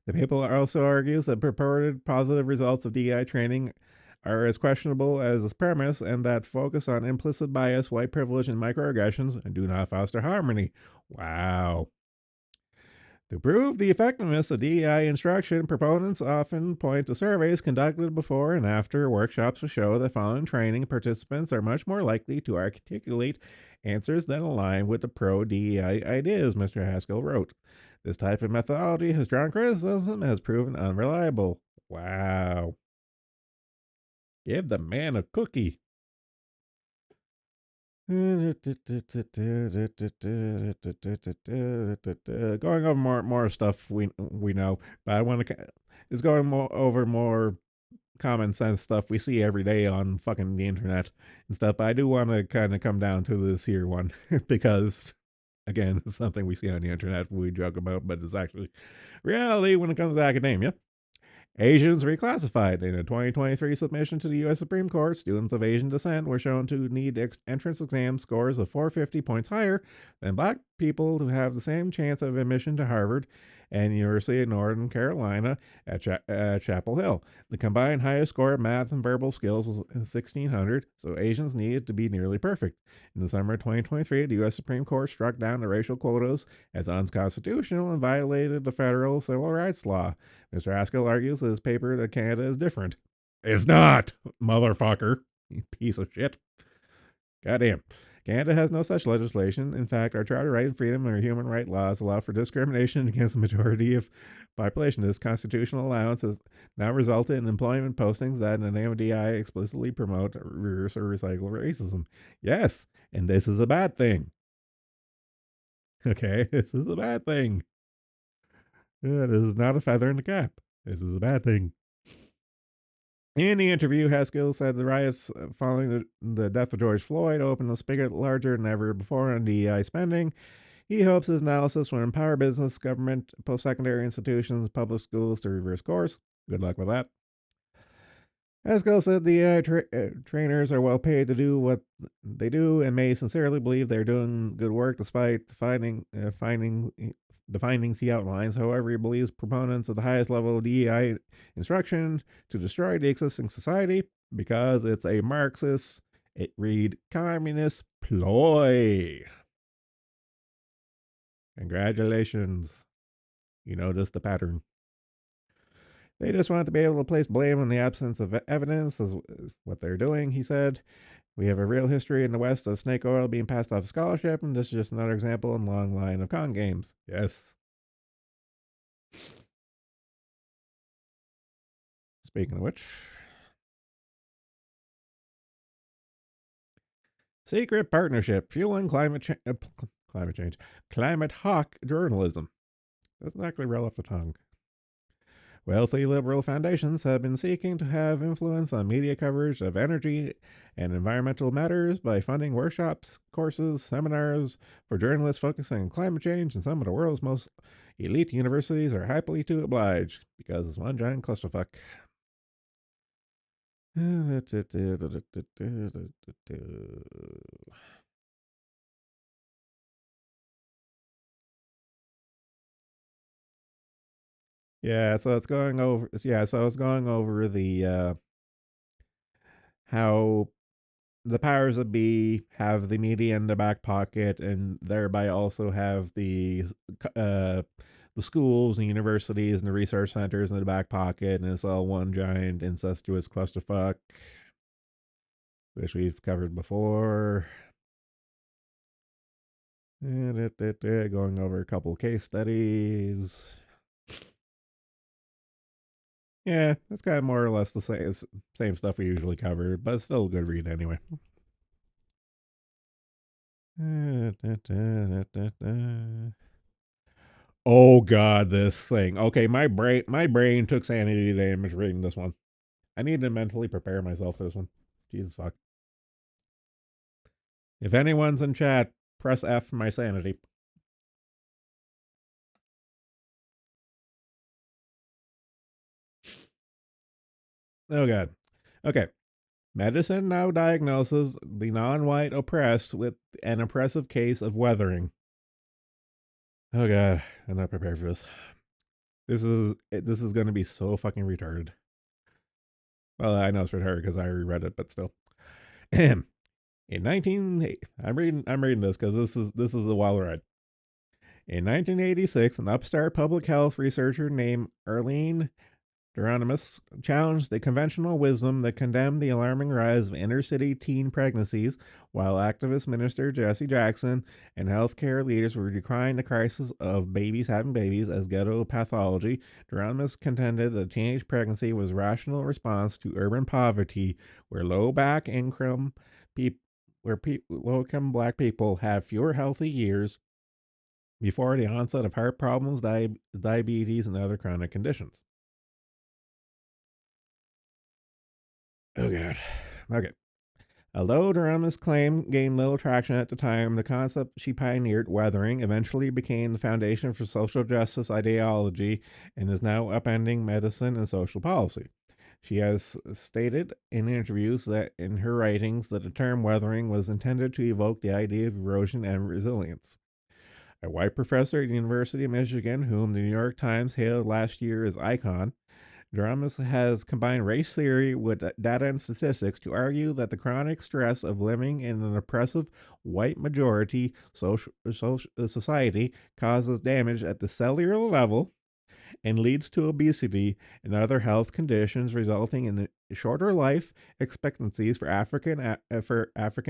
The paper also argues that purported positive results of DEI training are as questionable as its premise, and that focus on implicit bias, white privilege, and microaggressions do not foster harmony. Wow. To prove the effectiveness of DEI instruction, proponents often point to surveys conducted before and after workshops to show that following training, participants are much more likely to articulate answers that align with the pro-DEI ideas, Mr. Haskell wrote. This type of methodology has drawn criticism and has proven unreliable. Wow. Give the man a cookie. Going over more stuff we know, but I want to. It's going over more common sense stuff we see every day on fucking the internet and stuff. But I do want to kind of come down to this here one because, again, it's something we see on the internet we joke about, but it's actually reality when it comes to academia. Asians reclassified. In a 2023 submission to the U.S. Supreme Court, students of Asian descent were shown to need entrance exam scores of 450 points higher than black people to have the same chance of admission to Harvard and University of Northern Carolina at Chapel Hill. The combined highest score of math and verbal skills was 1,600, so Asians needed to be nearly perfect. In the summer of 2023, the U.S. Supreme Court struck down the racial quotas as unconstitutional and violated the federal civil rights law. Mr. Haskell argues in his paper that Canada is different. It's not, motherfucker. You piece of shit. Goddamn. Canada has no such legislation. In fact, our Charter right and freedom or human right laws allow for discrimination against the majority of population. This constitutional allowance has now resulted in employment postings that, in the name of DI, explicitly promote, reverse, or recycle racism. Yes, and this is a bad thing. Okay, this is a bad thing. This is not a feather in the cap. This is a bad thing. In the interview, Haskell said the riots following the death of George Floyd opened the spigot larger than ever before on DEI spending. He hopes his analysis will empower business, government, post-secondary institutions, public schools to reverse course. Good luck with that. Haskell said the trainers are well paid to do what they do and may sincerely believe they're doing good work despite the findings he outlines. However, he believes proponents of the highest level of DEI instruction to destroy the existing society because it's a Marxist, communist ploy. Congratulations. You noticed the pattern. They just want to be able to place blame in the absence of evidence, is what they're doing, he said. We have a real history in the West of snake oil being passed off scholarship, and this is just another example in a long line of con games. Yes. Speaking of which, secret partnership fueling climate change, climate hawk journalism. Doesn't actually roll off the tongue. Wealthy liberal foundations have been seeking to have influence on media coverage of energy and environmental matters by funding workshops, courses, seminars for journalists focusing on climate change, and some of the world's most elite universities are happily to oblige because it's one giant clusterfuck. Yeah, so it's going over. Yeah, so it's going over the how the powers that be have the media in their back pocket, and thereby also have uh the schools and universities and the research centers in the back pocket, and it's all one giant incestuous clusterfuck, which we've covered before. Going over a couple case studies. Yeah, it's kind of more or less the same stuff we usually cover, but it's still a good read anyway. Oh god, this thing. Okay, my brain took sanity damage reading this one. I need to mentally prepare myself for this one. Jesus fuck. If anyone's in chat, press F for my sanity. Oh god. Okay. Medicine now diagnoses the non-white oppressed with an oppressive case of weathering. Oh god, I'm not prepared for this. This is going to be so fucking retarded. Well, I know it's retarded because I reread it, but still. In 19, I'm reading this because this is a wild ride. In 1986, an upstart public health researcher named Arlene Geronimus challenged the conventional wisdom that condemned the alarming rise of inner city teen pregnancies, while activist minister Jesse Jackson and healthcare leaders were decrying the crisis of babies having babies as ghetto pathology. Geronimus contended that teenage pregnancy was a rational response to urban poverty, where low-income black people have fewer healthy years before the onset of heart problems, diabetes, and other chronic conditions. Oh god. Okay. Although Durama's claim gained little traction at the time, the concept she pioneered, weathering, eventually became the foundation for social justice ideology and is now upending medicine and social policy. She has stated in interviews that in her writings that the term weathering was intended to evoke the idea of erosion and resilience. A white professor at the University of Michigan, whom the New York Times hailed last year as icon, Dramas has combined race theory with data and statistics to argue that the chronic stress of living in an oppressive white majority society causes damage at the cellular level and leads to obesity and other health conditions, resulting in shorter life expectancies for African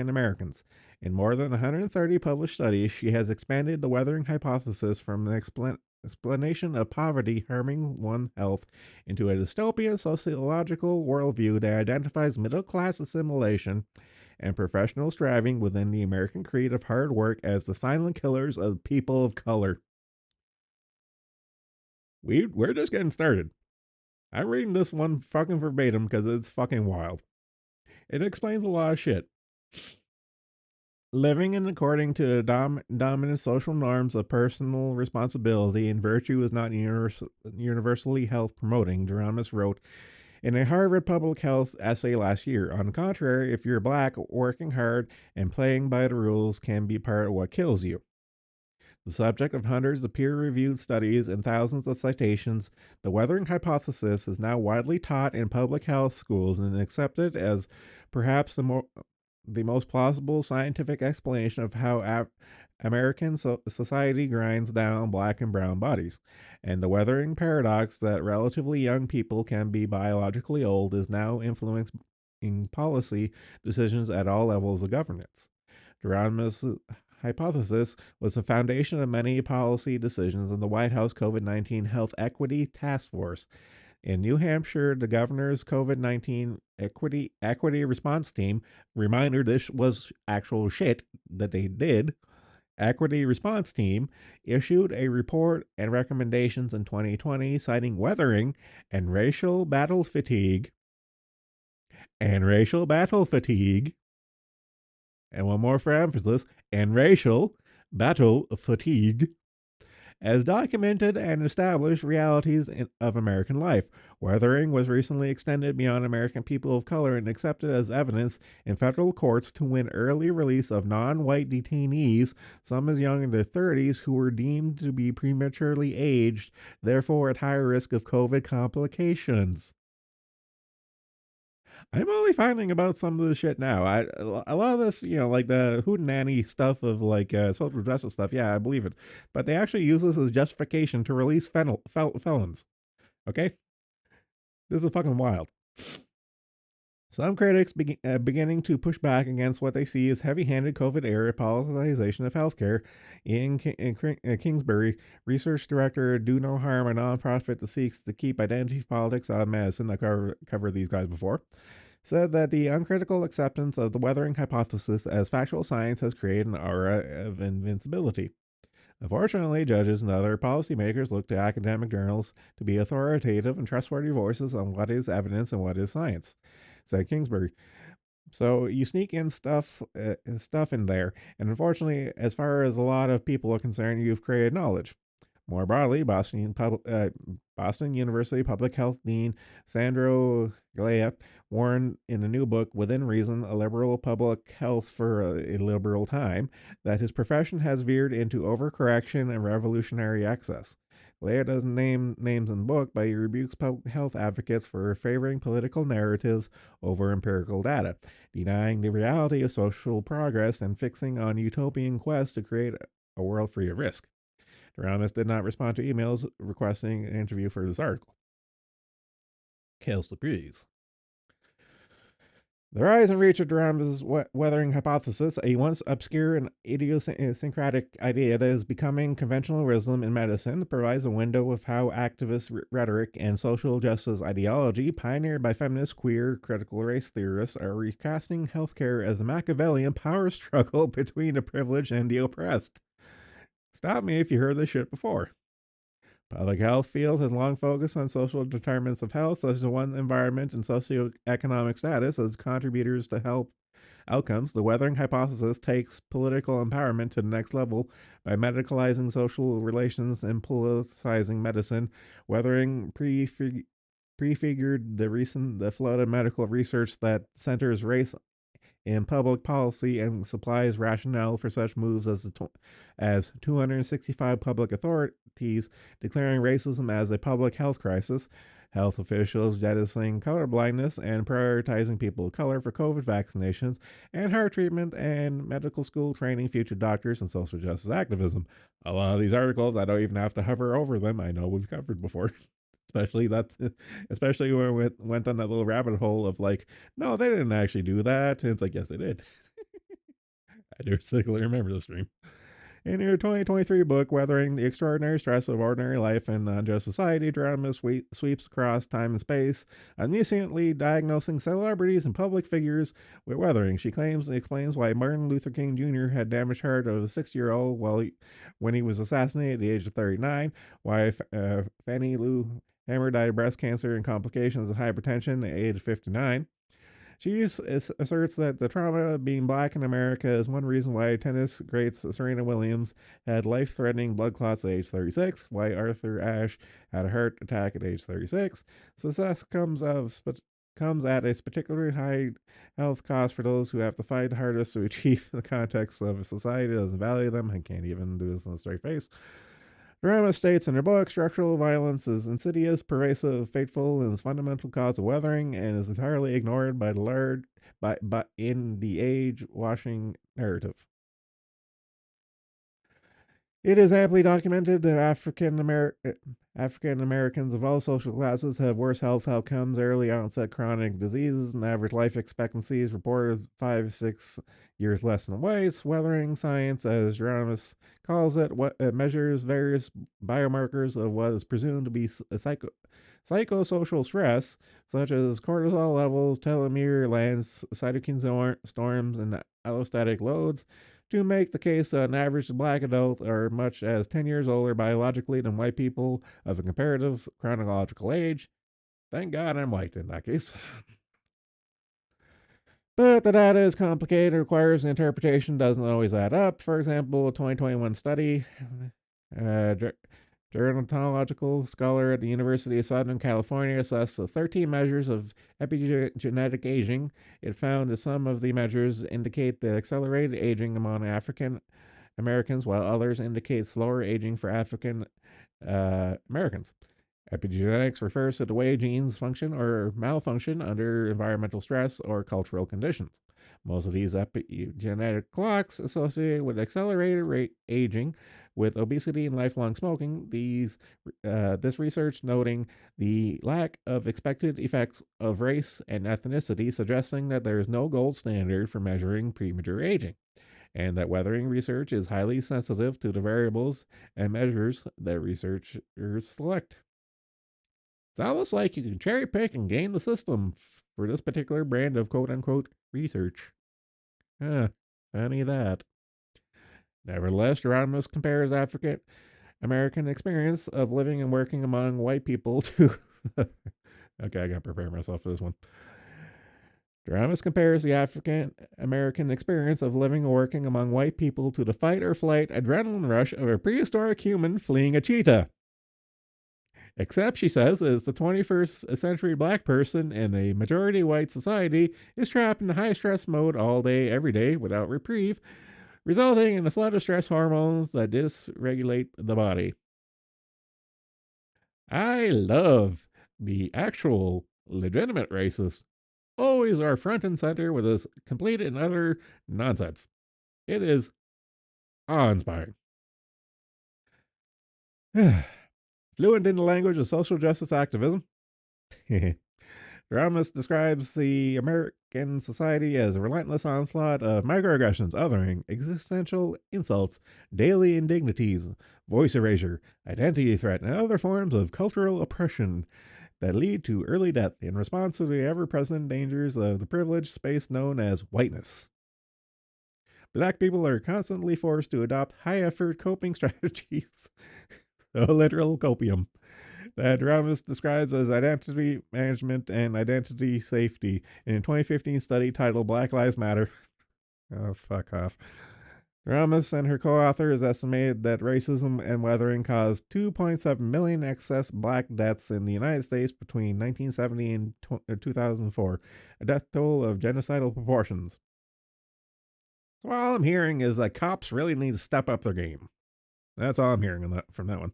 Americans. In more than 130 published studies, she has expanded the weathering hypothesis from an explanation of poverty harming one's health into a dystopian sociological worldview that identifies middle class assimilation and professional striving within the American creed of hard work as the silent killers of people of color. We're just getting started. I'm reading this one fucking verbatim because it's fucking wild. It explains a lot of shit. Living in according to dominant social norms of personal responsibility and virtue is not universally health promoting, Geronis wrote in a Harvard public health essay last year. On the contrary, if you're black, working hard and playing by the rules can be part of what kills you. The subject of hundreds of peer reviewed studies and thousands of citations, the weathering hypothesis is now widely taught in public health schools and accepted as perhaps the most plausible scientific explanation of how American society grinds down black and brown bodies. And the weathering paradox that relatively young people can be biologically old is now influencing policy decisions at all levels of governance. Geronimus' hypothesis was the foundation of many policy decisions in the White House COVID-19 Health Equity Task Force. In New Hampshire, the governor's COVID-19 equity response team, reminder this was actual shit that they did, equity response team issued a report and recommendations in 2020 citing weathering and racial battle fatigue. And one more for emphasis, and racial battle fatigue as documented and established realities of American life. Weathering was recently extended beyond American people of color and accepted as evidence in federal courts to win early release of non white detainees, some as young in their 30s, who were deemed to be prematurely aged, therefore at higher risk of COVID complications. I'm only finding about some of this shit now. A lot of this, like the hootenanny stuff of like social justice stuff. Yeah, I believe it, but they actually use this as justification to release felons. Okay, this is fucking wild. Some critics beginning to push back against what they see as heavy-handed COVID-era politicization of healthcare. Kingsbury, research director Do No Harm, a nonprofit that seeks to keep identity politics out of medicine, I covered these guys before, said that the uncritical acceptance of the weathering hypothesis as factual science has created an aura of invincibility. Unfortunately, judges and other policymakers look to academic journals to be authoritative and trustworthy voices on what is evidence and what is science, said Kingsbury. So you sneak in stuff in there, and unfortunately, as far as a lot of people are concerned, you've created knowledge. More broadly, Boston University Public Health Dean Sandro Galea warned in a new book, Within Reason, A Liberal Public Health for a Liberal Time, that his profession has veered into overcorrection and revolutionary excess. Galea doesn't name names in the book, but he rebukes public health advocates for favoring political narratives over empirical data, denying the reality of social progress and fixing on utopian quests to create a world free of risk. Duramus did not respond to emails requesting an interview for this article. Kills the breeze. The rise and reach of Duramus' weathering hypothesis, a once obscure and idiosyncratic idea that is becoming conventional wisdom in medicine, provides a window of how activist rhetoric and social justice ideology, pioneered by feminist, queer, critical race theorists, are recasting healthcare as a Machiavellian power struggle between the privileged and the oppressed. Stop me if you heard this shit before. Public health field has long focused on social determinants of health, such as one's environment and socioeconomic status, as contributors to health outcomes. The weathering hypothesis takes political empowerment to the next level by medicalizing social relations and politicizing medicine. Weathering prefigured the flood of medical research that centers race in public policy and supplies rationale for such moves as 265 public authorities declaring racism as a public health crisis, health officials jettisoning colorblindness and prioritizing people of color for COVID vaccinations, and heart treatment and medical school training future doctors and social justice activism. A lot of these articles, I don't even have to hover over them. I know we've covered before. Especially when we went on that little rabbit hole of like, no, they didn't actually do that. And it's like, yes, they did. I do distinctly remember the stream. In your 2023 book, Weathering the Extraordinary Stress of Ordinary Life in Unjust Society, Duramus sweeps across time and space, omnisciently diagnosing celebrities and public figures with weathering. She claims and explains why Martin Luther King Jr. had damaged heart of a 6-year-old when he was assassinated at the age of 39, why Fannie Lou Hammer died of breast cancer and complications of hypertension at age 59. She asserts that the trauma of being black in America is one reason why tennis greats Serena Williams had life-threatening blood clots at age 36, why Arthur Ashe had a heart attack at age 36. Success comes at a particularly high health cost for those who have to fight the hardest to achieve in the context of a society that doesn't value them and can't even do this in a straight face. Duramus states in her book, structural violence is insidious, pervasive, fateful, and is fundamental cause of weathering, and is entirely ignored by in the age-washing narrative. It is amply documented that African Americans of all social classes have worse health outcomes, early onset chronic diseases, and average life expectancy is reported 5-6 years less than whites. Weathering science, as Duramus calls it, measures various biomarkers of what is presumed to be psychosocial stress, such as cortisol levels, telomere lengths, cytokine storms, and allostatic loads, to make the case that an average black adult are much as 10 years older biologically than white people of a comparative chronological age. Thank God I'm white in that case. But the data is complicated, requires interpretation, doesn't always add up. For example, a 2021 study Gerontological scholar at the University of Southern California assessed the 13 measures of epigenetic aging. It found that some of the measures indicate the accelerated aging among African Americans, while others indicate slower aging for African Americans. Epigenetics refers to the way genes function or malfunction under environmental stress or cultural conditions. Most of these epigenetic clocks associated with accelerated aging, with obesity and lifelong smoking. This research noting the lack of expected effects of race and ethnicity, suggesting that there is no gold standard for measuring premature aging, and that weathering research is highly sensitive to the variables and measures that researchers select. It's almost like you can cherry pick and game the system for this particular brand of quote unquote research. Funny that. Nevertheless, Geronimus compares African American experience of living and working among white people to. Okay, I gotta prepare myself for this one. Geronimus compares the African American experience of living and working among white people to the fight or flight adrenaline rush of a prehistoric human fleeing a cheetah. Except, she says, as the 21st century black person in a majority white society is trapped in high stress mode all day, every day, without reprieve, resulting in a flood of stress hormones that dysregulate the body. I love the actual legitimate racists always are front and center with this complete and utter nonsense. It is awe-inspiring. Fluent in the language of social justice activism, Ramos describes the American society as a relentless onslaught of microaggressions, othering, existential insults, daily indignities, voice erasure, identity threat, and other forms of cultural oppression that lead to early death in response to the ever-present dangers of the privileged space known as whiteness. Black people are constantly forced to adopt high-effort coping strategies. A literal copium that Ramos describes as identity management and identity safety in a 2015 study titled Black Lives Matter. Oh, fuck off. Ramos and her co-authors estimated that racism and weathering caused 2.7 million excess black deaths in the United States between 1970 and 2004, a death toll of genocidal proportions. So all I'm hearing is that cops really need to step up their game. That's all I'm hearing from that one.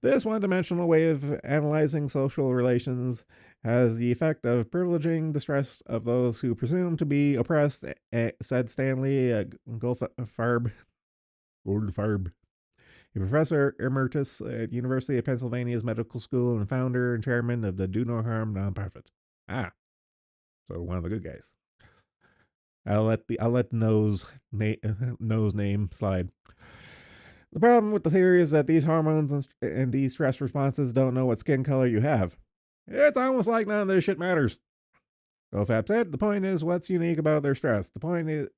This one-dimensional way of analyzing social relations has the effect of privileging the stress of those who presume to be oppressed, said Stanley Goldfarb, a professor emeritus at University of Pennsylvania's Medical School and founder and chairman of the Do No Harm nonprofit. So one of the good guys. I'll let the nose name slide. The problem with the theory is that these hormones and these stress responses don't know what skin color you have. It's almost like none of this shit matters. Goldfarb said, the point is what's unique about their stress. The point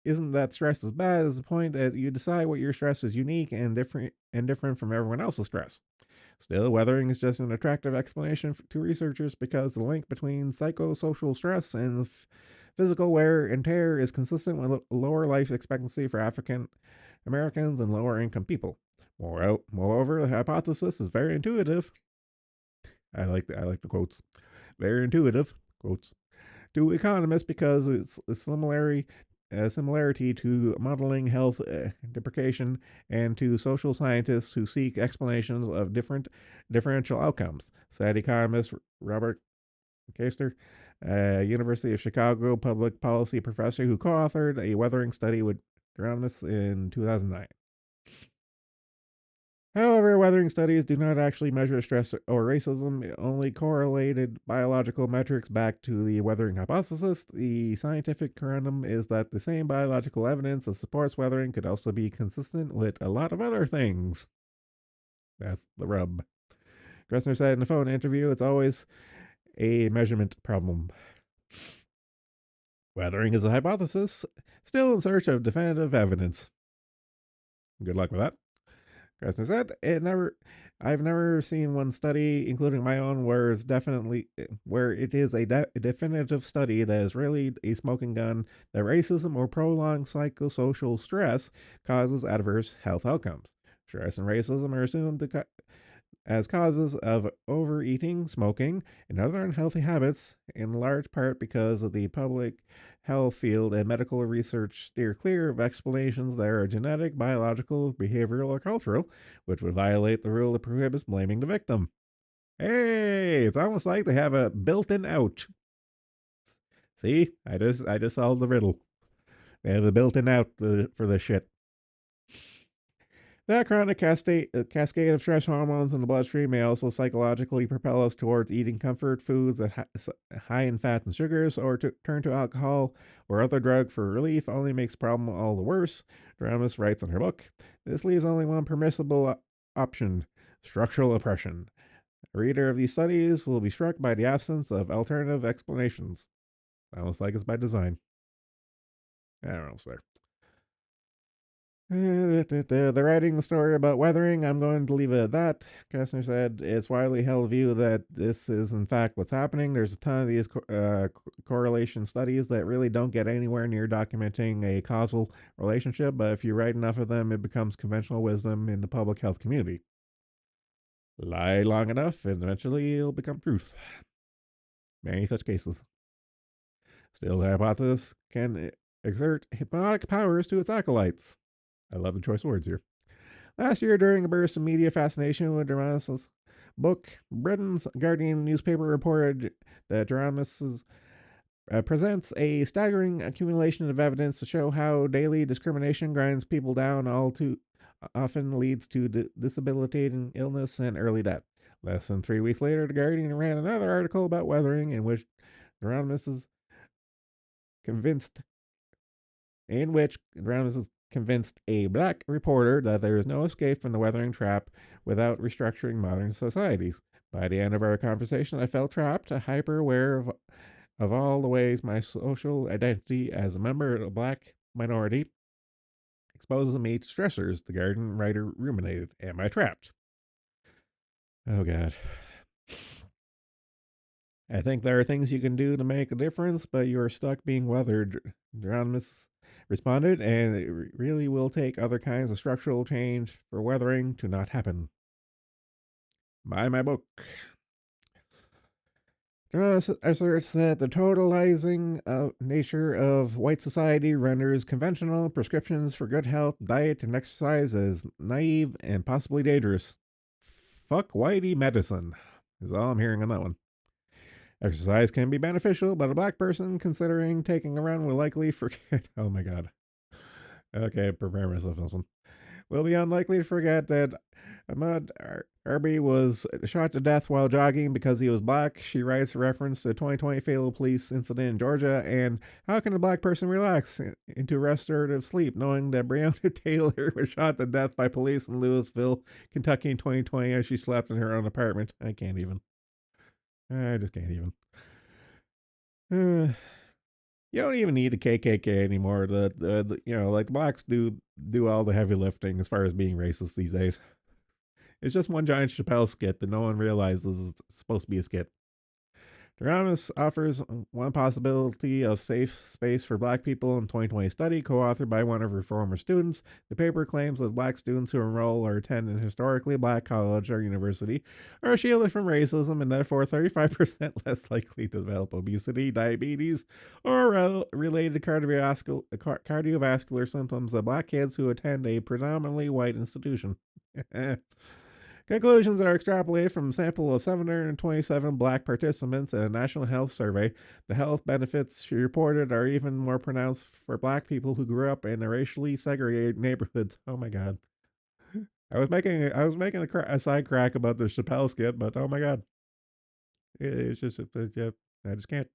isn't that stress is bad, it's the point that you decide what your stress is unique and different from everyone else's stress. Still, weathering is just an attractive explanation to researchers because the link between psychosocial stress and physical wear and tear is consistent with lower life expectancy for African Americans and lower income people. Moreover, the hypothesis is very intuitive. I like the quotes. Very intuitive quotes to economists because it's a similarity to modeling health deprecation and to social scientists who seek explanations of differential outcomes, said economist Robert Kaster, University of Chicago public policy professor who co-authored a weathering study with Geronimus in 2009. However, weathering studies do not actually measure stress or racism, only correlated biological metrics back to the weathering hypothesis. The scientific corundum is that the same biological evidence that supports weathering could also be consistent with a lot of other things. That's the rub. Gressner said in a phone interview, it's always a measurement problem. Weathering is a hypothesis, still in search of definitive evidence. Good luck with that. Gressner said, I've never seen one study, including my own, where it is a definitive study that is really a smoking gun that racism or prolonged psychosocial stress causes adverse health outcomes. Stress and racism are assumed as causes of overeating, smoking, and other unhealthy habits, in large part because of the public health field and medical research steer clear of explanations that are genetic, biological, behavioral, or cultural, which would violate the rule that prohibits blaming the victim. Hey, it's almost like they have a built-in out. See, I just solved the riddle. They have a built-in out for this shit. That chronic cascade of stress hormones in the bloodstream may also psychologically propel us towards eating comfort foods that high in fats and sugars, or to turn to alcohol or other drug for relief. Only makes the problem all the worse. Dramis writes in her book, this leaves only one permissible option: structural oppression. A reader of these studies will be struck by the absence of alternative explanations. Almost like it's by design. I don't know, sir. They're writing a story about weathering. I'm going to leave it at that. Kastner said it's widely held view that this is in fact what's happening. There's a ton of these correlation studies that really don't get anywhere near documenting a causal relationship, but if you write enough of them, it becomes conventional wisdom in the public health community. Lie long enough, and eventually it'll become truth. Many such cases. Still, the hypothesis can exert hypnotic powers to its acolytes. I love the choice words here. Last year, during a burst of media fascination with Dramis' book, Britain's Guardian newspaper reported that Dramis presents a staggering accumulation of evidence to show how daily discrimination grinds people down, all too often leads to debilitating illness and early death. Less than 3 weeks later, The Guardian ran another article about weathering in which Dramis is convinced a black reporter that there is no escape from the weathering trap without restructuring modern societies. By the end of our conversation, I felt trapped, hyper aware of all the ways my social identity as a member of a black minority exposes me to stressors, the Guardian writer ruminated. Am I trapped? Oh, God. I think there are things you can do to make a difference, but you are stuck being weathered. Dramis responded, and it really will take other kinds of structural change for weathering to not happen. Buy my book. Dramis asserts that the totalizing nature of white society renders conventional prescriptions for good health, diet, and exercise as naive and possibly dangerous. Fuck whitey medicine is all I'm hearing on that one. Exercise can be beneficial, but a black person considering taking a run will likely forget. Oh my God. Okay, prepare myself for this one. Will be unlikely to forget that Ahmaud Arbery was shot to death while jogging because he was black. She writes a reference to the 2020 fatal police incident in Georgia. And how can a black person relax into restorative sleep knowing that Breonna Taylor was shot to death by police in Louisville, Kentucky in 2020 as she slept in her own apartment? I can't even. I just can't even. You don't even need the KKK anymore. The like blacks do all the heavy lifting as far as being racist these days. It's just one giant Chappelle skit that no one realizes is supposed to be a skit. Dramis offers one possibility of safe space for black people in 2020 study, co-authored by one of her former students. The paper claims that black students who enroll or attend an historically black college or university are shielded from racism and therefore 35% less likely to develop obesity, diabetes, or related cardiovascular symptoms than black kids who attend a predominantly white institution. Conclusions are extrapolated from a sample of 727 black participants in a national health survey. The health benefits she reported are even more pronounced for black people who grew up in racially segregated neighborhoods. Oh my God. I was making a side crack about the Chappelle skit, but oh my God. I just can't.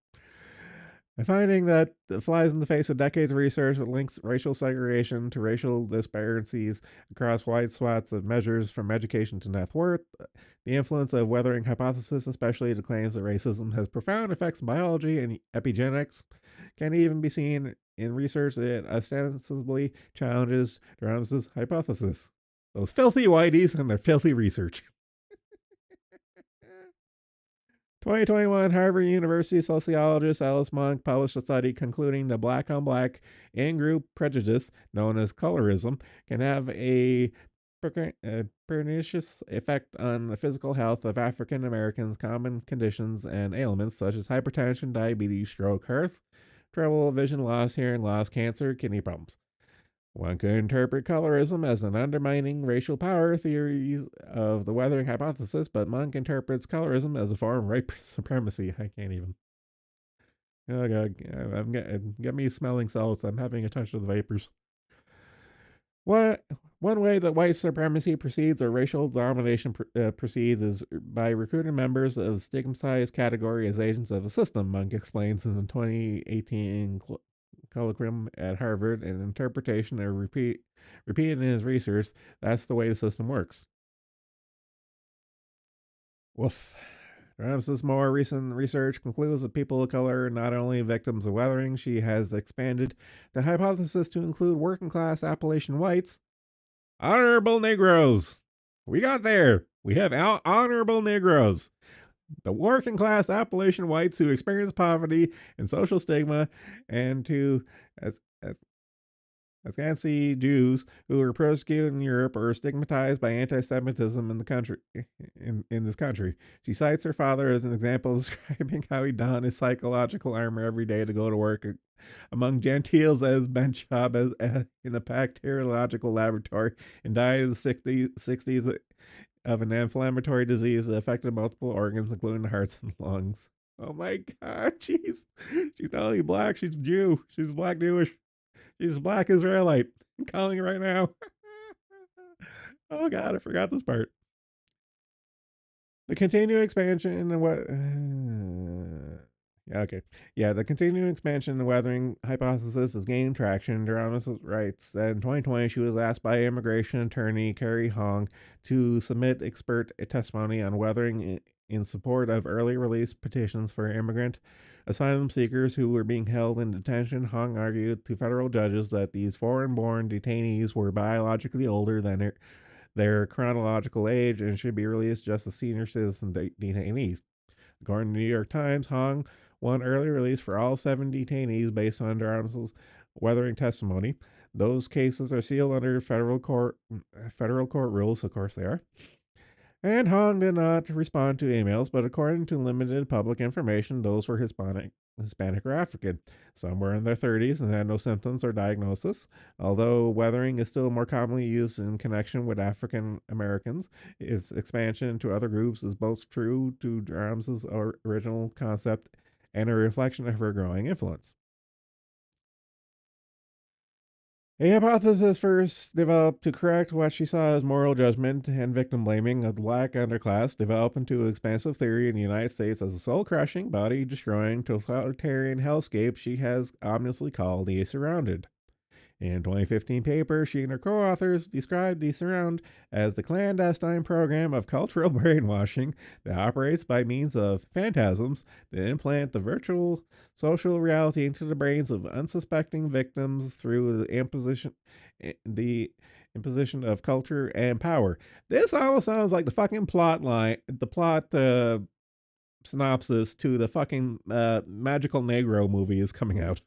A finding that flies in the face of decades of research that links racial segregation to racial disparities across wide swaths of measures from education to net worth. The influence of weathering hypothesis, especially the claims that racism has profound effects in biology and epigenetics, can even be seen in research that ostensibly challenges Dramis's hypothesis. Those filthy whiteys and their filthy research. 2021 Harvard University sociologist Alice Monk published a study concluding that black on black in-group prejudice, known as colorism, can have a pernicious effect on the physical health of African Americans. Common conditions and ailments such as hypertension, diabetes, stroke, heart trouble, vision loss, hearing loss, cancer, kidney problems. One could interpret colorism as an undermining racial power theories of the weathering hypothesis, but Monk interprets colorism as a form of white supremacy. I can't even. Oh god, get me smelling salts. I'm having a touch of the vapors. What one way that white supremacy proceeds or racial domination proceeds is by recruiting members of stigmatized category as agents of the system. Monk explains in the 2018 colloquium at Harvard, an interpretation and repeated in his research. That's the way the system works. Woof. Rams's more recent research concludes that people of color are not only victims of weathering, she has expanded the hypothesis to include working class Appalachian whites, honorable Negroes. We got there. We have honorable Negroes. The working class Appalachian whites who experience poverty and social stigma, and to as Askansi Jews who were persecuted in Europe or stigmatized by anti-Semitism in the country. In this country, she cites her father as an example, describing how he donned his psychological armor every day to go to work among Gentiles as bench job in a bacteriological laboratory, and died in the 60s of an inflammatory disease that affected multiple organs, including the hearts and lungs. Oh my God, she's not only black, she's Jew. She's black Jewish. She's a black Israelite. I'm calling it right now. Oh God, I forgot this part. The continued expansion and what? Yeah, okay. Yeah, the continuing expansion and weathering hypothesis is gaining traction. Duramus writes that in 2020 she was asked by immigration attorney Carrie Hong to submit expert testimony on weathering in support of early release petitions for immigrant asylum seekers who were being held in detention. Hong argued to federal judges that these foreign-born detainees were biologically older than their chronological age and should be released just as senior citizen detainees. According to the New York Times, Hong won early release for all 7 detainees based on Durham's weathering testimony. Those cases are sealed under federal court rules, of course they are. And Hong did not respond to emails, but according to limited public information, those were Hispanic or African. Some were in their 30s and had no symptoms or diagnosis. Although weathering is still more commonly used in connection with African Americans, its expansion to other groups is both true to Durham's original concept and a reflection of her growing influence. A hypothesis first developed to correct what she saw as moral judgment and victim blaming of the black underclass developed into an expansive theory in the United States as a soul-crushing, body-destroying, totalitarian hellscape she has ominously called the Surrounded. In a 2015 paper, she and her co-authors described the Surround as the clandestine program of cultural brainwashing that operates by means of phantasms that implant the virtual social reality into the brains of unsuspecting victims through the imposition of culture and power. This almost sounds like the fucking plot synopsis to the fucking Magical Negro movie is coming out.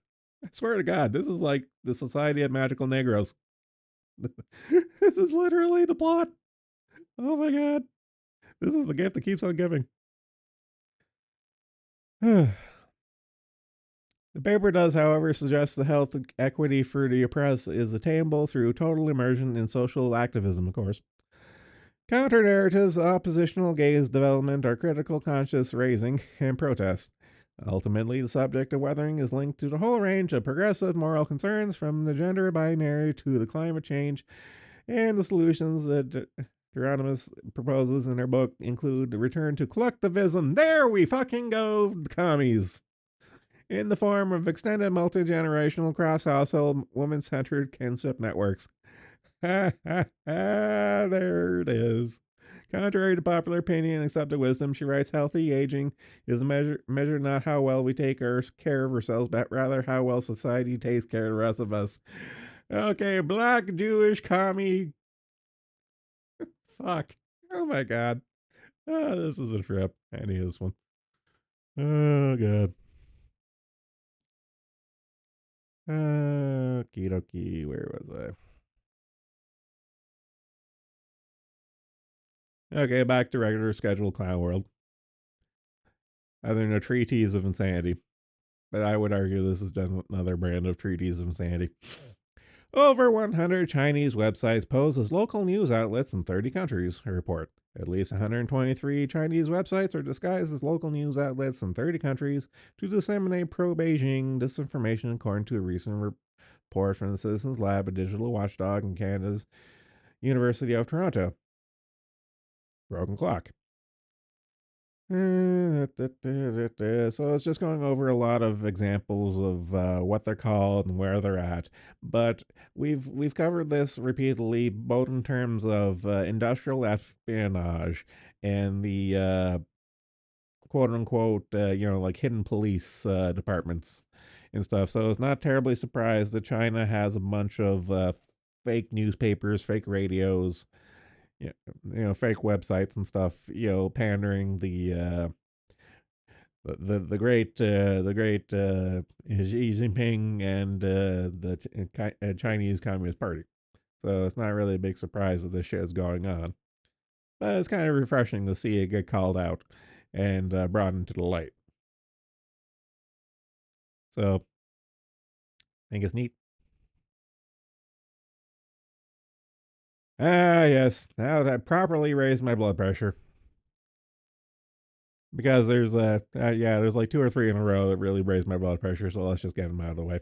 I swear to God, this is like the Society of Magical Negroes. This is literally the plot. Oh my God. This is the gift that keeps on giving. The paper does, however, suggest the health equity for the oppressed is attainable through total immersion in social activism, of course. Counter narratives, oppositional gaze development are critical conscious raising and protest. Ultimately, the subject of weathering is linked to the whole range of progressive moral concerns, from the gender binary to the climate change, and the solutions that Geronimus proposes in her book include the return to collectivism. There we fucking go, commies! In the form of extended multi-generational cross-household woman-centered kinship networks. There it is. Contrary to popular opinion and accepted wisdom, she writes, healthy aging is a measure not how well we take care of ourselves, but rather how well society takes care of the rest of us. Okay, black, Jewish, commie. Fuck. Oh my God. Oh, this was a trip. I need this one. Oh God. Okie dokie. Where was I? Okay, back to regular scheduled clown world. Other than a treatise of insanity. But I would argue this is just another brand of treatise of insanity. Over 100 Chinese websites pose as local news outlets in 30 countries, a report. At least 123 Chinese websites are disguised as local news outlets in 30 countries to disseminate pro Beijing disinformation, according to a recent report from the Citizens Lab, a digital watchdog in Canada's University of Toronto. Broken clock. So it's just going over a lot of examples of what they're called and where they're at. But we've covered this repeatedly, both in terms of industrial espionage and the quote unquote like hidden police departments and stuff. So it's not terribly surprised that China has a bunch of fake newspapers, fake radios, fake websites and stuff, pandering the great Xi Jinping and the Chinese Communist Party. So it's not really a big surprise that this shit is going on. But it's kind of refreshing to see it get called out and brought into the light. So I think it's neat. Ah, yes. Now that I properly raised my blood pressure. Because there's like two or three in a row that really raised my blood pressure, so let's just get them out of the way.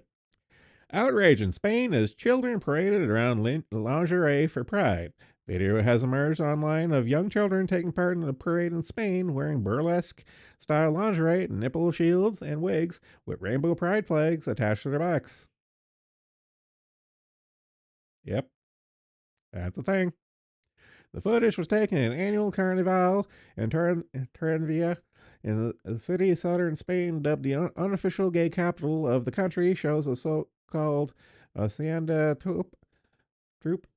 Outrage in Spain as children paraded around lingerie for Pride. Video has emerged online of young children taking part in a parade in Spain wearing burlesque style lingerie, nipple shields, and wigs with rainbow pride flags attached to their backs. Yep, that's a thing. The footage was taken at an annual carnival in Ternvilla in the city of southern Spain, dubbed the unofficial gay capital of the country, shows a so-called Hacienda troupe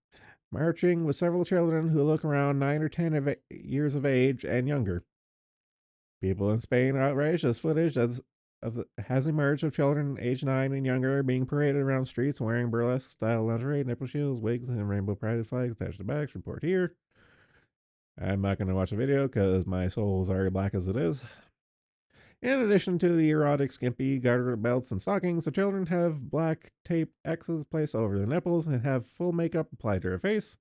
marching with several children who look around 9 or 10 years of age and younger. People in Spain are outraged as footage has emerged of children aged 9 and younger being paraded around streets wearing burlesque-style lingerie, nipple shields, wigs, and rainbow pride flags attached to backs. Report here. I'm not going to watch the video because my soul is already black as it is. In addition to the erotic, skimpy garter belts and stockings, the children have black tape X's placed over their nipples and have full makeup applied to their faces.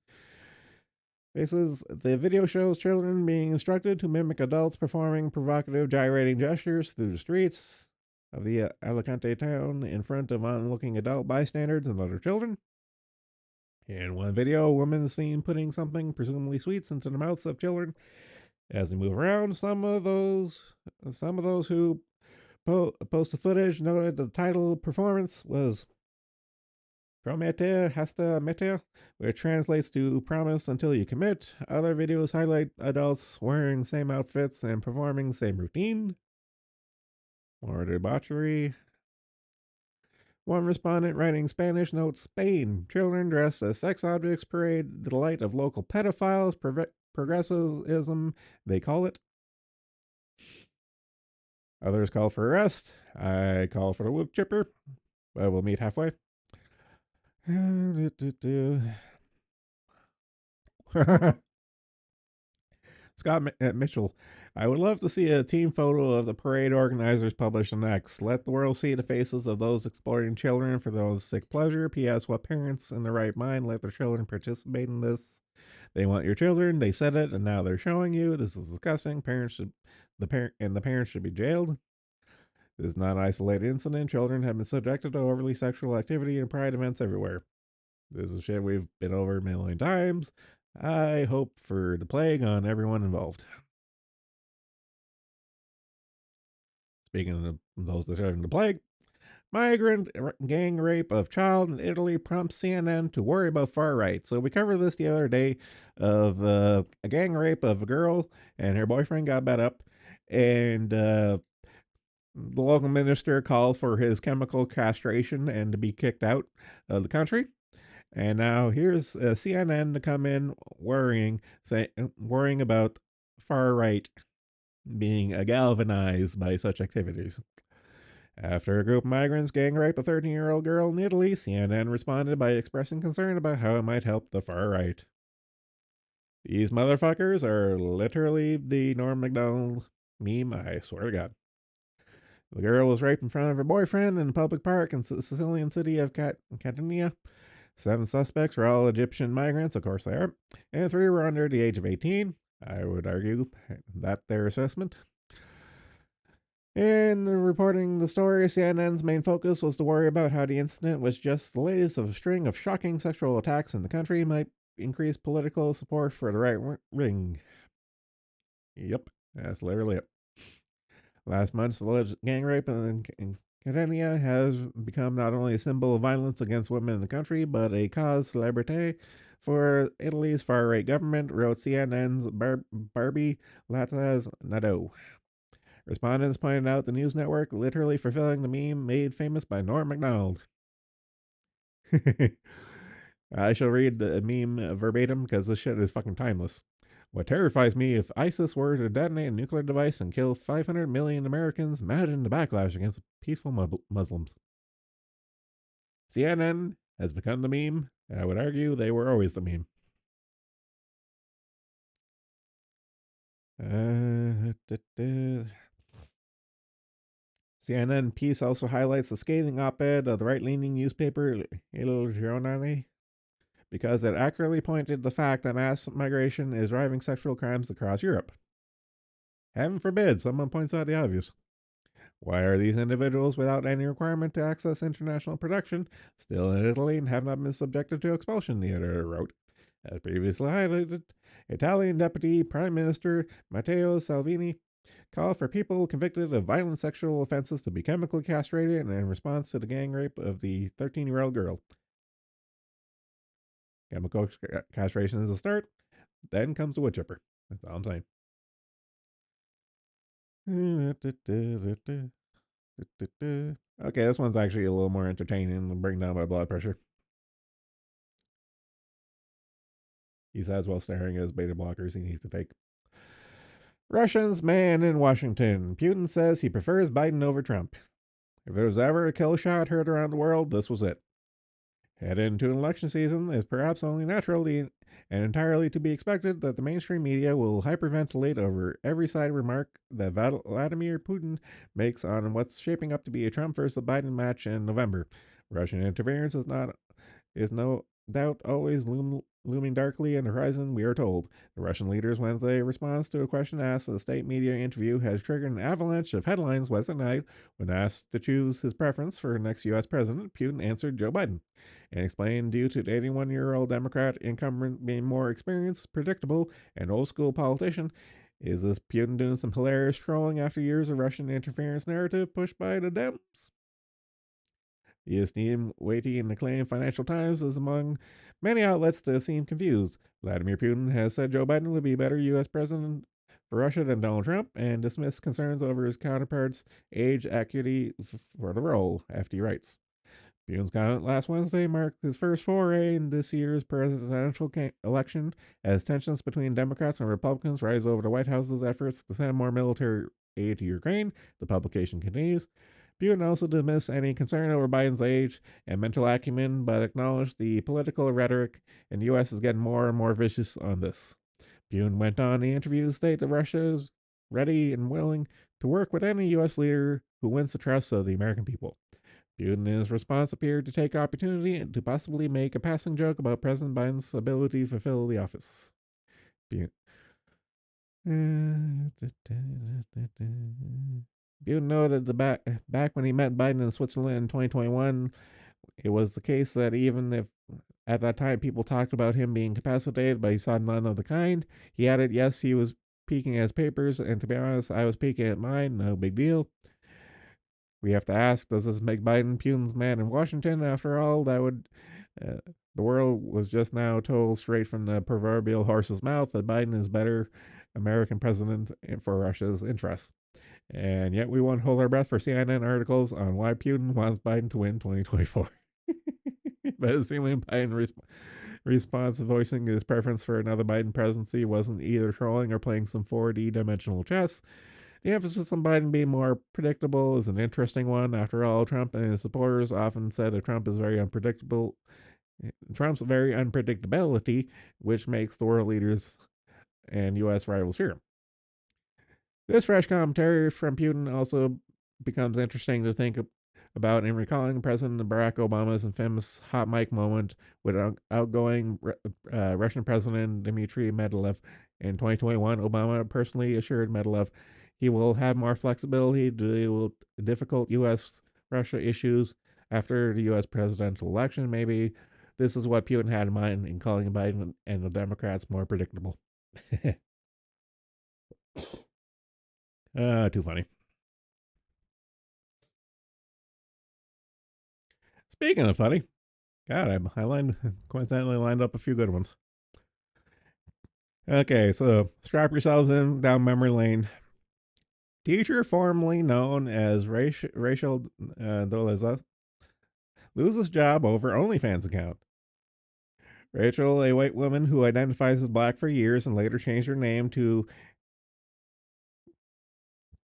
The video shows children being instructed to mimic adults performing provocative, gyrating gestures through the streets of the Alicante town in front of onlooking adult bystanders and other children. In one video, a woman is seen putting something, presumably sweets, into the mouths of children as they move around. Some of those who post the footage noted the title performance was Promete hasta mete, which translates to promise until you commit. Other videos highlight adults wearing same outfits and performing the same routine. More debauchery. One respondent writing Spanish notes Spain. Children dressed as sex objects parade the delight of local pedophiles, progressivism, they call it. Others call for arrest. I call for the wood chipper, but we'll meet halfway. Scott Mitchell. I would love to see a team photo of the parade organizers published on X. Let the world see the faces of those exploiting children for their own sick pleasure. P.S. What parents in their right mind let their children participate in this? They want your children. They said it, and now they're showing you. This is disgusting. The parents should be jailed. This is not an isolated incident. Children have been subjected to overly sexual activity and pride events everywhere. This is shit we've been over a million times. I hope for the plague on everyone involved. Speaking of those that are in the plague, migrant gang rape of child in Italy prompts CNN to worry about far right. So we covered this the other day of a gang rape of a girl and her boyfriend got bet up, and the local minister called for his chemical castration and to be kicked out of the country. And now here's CNN to come in worrying about far right being galvanized by such activities. After a group of migrants gang raped a 13-year-old girl in Italy, CNN responded by expressing concern about how it might help the far right. These motherfuckers are literally the Norm MacDonald meme, I swear to God. The girl was raped in front of her boyfriend in a public park in the Sicilian city of Catania. 7 suspects were all Egyptian migrants, of course they are, and 3 were under the age of 18. I would argue that their assessment. In reporting the story, CNN's main focus was to worry about how the incident was just the latest of a string of shocking sexual attacks in the country might increase political support for the right wing. Yep, that's literally it. Last month's alleged gang rape in Catania has become not only a symbol of violence against women in the country, but a cause celebrity for Italy's far-right government, wrote CNN's Barbie Latazanado. Respondents pointed out the news network literally fulfilling the meme made famous by Norm MacDonald. I shall read the meme verbatim because this shit is fucking timeless. What terrifies me, if ISIS were to detonate a nuclear device and kill 500 million Americans, imagine the backlash against peaceful Muslims. CNN has become the meme. I would argue they were always the meme. CNN piece also highlights the scathing op-ed of the right-leaning newspaper Il Giornale because it accurately pointed the fact that mass migration is driving sexual crimes across Europe. Heaven forbid someone points out the obvious. Why are these individuals without any requirement to access international protection still in Italy and have not been subjected to expulsion, the editor wrote. As previously highlighted, Italian Deputy Prime Minister Matteo Salvini called for people convicted of violent sexual offenses to be chemically castrated in response to the gang rape of the 13-year-old girl. Chemical castration is a start, then comes the wood chipper. That's all I'm saying. Okay, this one's actually a little more entertaining and bring down my blood pressure. He says while staring at his beta blockers he needs to take. Russians man in Washington. Putin says he prefers Biden over Trump. If there was ever a kill shot heard around the world, this was it. Headed into an election season, it's perhaps only naturally and entirely to be expected that the mainstream media will hyperventilate over every side remark that Vladimir Putin makes on what's shaping up to be a Trump versus Biden match in November. Russian interference is no doubt always looming darkly on the horizon, we are told. The Russian leader's Wednesday response to a question asked at a state media interview has triggered an avalanche of headlines Wednesday night. When asked to choose his preference for next U.S. president, Putin answered Joe Biden and explained due to the 81-year-old Democrat incumbent being more experienced, predictable, and old-school politician. Is this Putin doing some hilarious trolling after years of Russian interference narrative pushed by the Dems? The esteemed, weighty, and acclaimed Financial Times is among many outlets that seem confused. Vladimir Putin has said Joe Biden would be a better U.S. president for Russia than Donald Trump and dismissed concerns over his counterpart's age acuity for the role, FT writes. Putin's comment last Wednesday marked his first foray in this year's presidential election as tensions between Democrats and Republicans rise over the White House's efforts to send more military aid to Ukraine, the publication continues. Putin also dismissed any concern over Biden's age and mental acumen, but acknowledged the political rhetoric in the U.S. is getting more and more vicious on this. Putin went on the interview to state that Russia is ready and willing to work with any U.S. leader who wins the trust of the American people. Putin, in his response, appeared to take opportunity to possibly make a passing joke about President Biden's ability to fulfill the office. Putin noted back when he met Biden in Switzerland in 2021, it was the case that even if at that time people talked about him being incapacitated, but he saw none of the kind. He added, yes, he was peeking at his papers, and to be honest, I was peeking at mine, no big deal. We have to ask, does this make Biden Putin's man in Washington? After all, that would the world was just now told straight from the proverbial horse's mouth that Biden is better American president for Russia's interests. And yet we won't hold our breath for CNN articles on why Putin wants Biden to win 2024. But assuming Biden's response voicing his preference for another Biden presidency wasn't either trolling or playing some 4D dimensional chess, the emphasis on Biden being more predictable is an interesting one. After all, Trump and his supporters often said that Trump's very unpredictability, which makes the world leaders and U.S. rivals here. This fresh commentary from Putin also becomes interesting to think about in recalling President Barack Obama's infamous hot mic moment with outgoing Russian President Dmitry Medvedev in 2021. Obama personally assured Medvedev he will have more flexibility to deal with difficult U.S.-Russia issues after the U.S. presidential election. Maybe this is what Putin had in mind in calling Biden and the Democrats more predictable. Too funny. Speaking of funny, God, I coincidentally lined up a few good ones. Okay, so strap yourselves in down memory lane. Teacher formerly known as Rachel Dolezal loses job over OnlyFans account. Rachel, a white woman who identifies as black for years and later changed her name to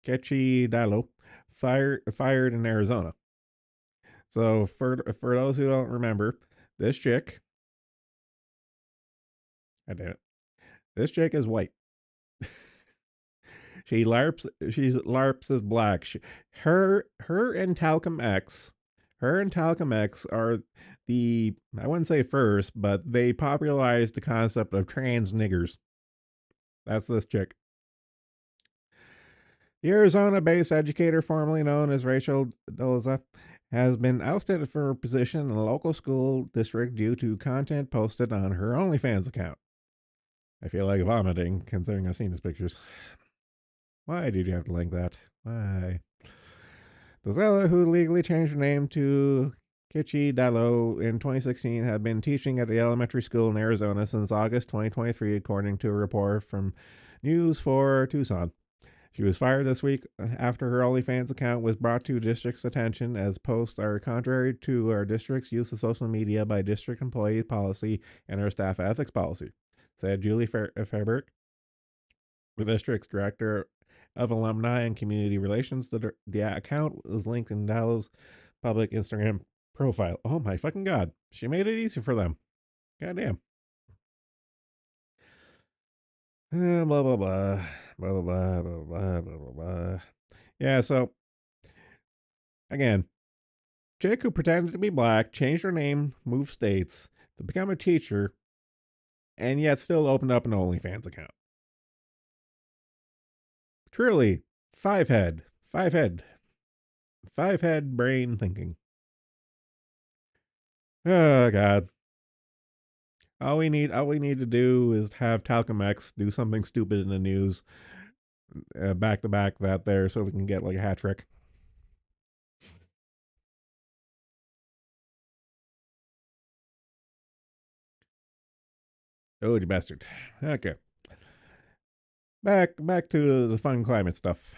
Kechi Dalo, fired in Arizona. So for those who don't remember, this chick, I did it. This chick is white. She's LARPs as black. Her and Talcum X are the, I wouldn't say first, but they popularized the concept of trans niggers. That's this chick. The Arizona-based educator, formerly known as Rachel Dolezal, has been ousted from her position in a local school district due to content posted on her OnlyFans account. I feel like vomiting, considering I've seen these pictures. Why did you have to link that? Why? Dolezal, who legally changed her name to Kichi Dalo in 2016, had been teaching at the elementary school in Arizona since August 2023, according to a report from News 4 Tucson. She was fired this week after her OnlyFans account was brought to district's attention as posts are contrary to our district's use of social media by district employee policy and our staff ethics policy, said Julie Fairberg, the district's director of alumni and community relations. The account was linked in Dalo's public Instagram profile. Oh my fucking God. She made it easy for them. Goddamn. Blah, blah, blah. Blah, blah, blah, blah, blah, blah, blah. Yeah, so, again, chick who pretended to be black, changed her name, moved states to become a teacher, and yet still opened up an OnlyFans account. Truly, five head brain thinking. Oh, God. All we need to do is have Talcum X do something stupid in the news back to back that there so we can get like a hat trick. Oh, you bastard. Okay. Back to the fun climate stuff.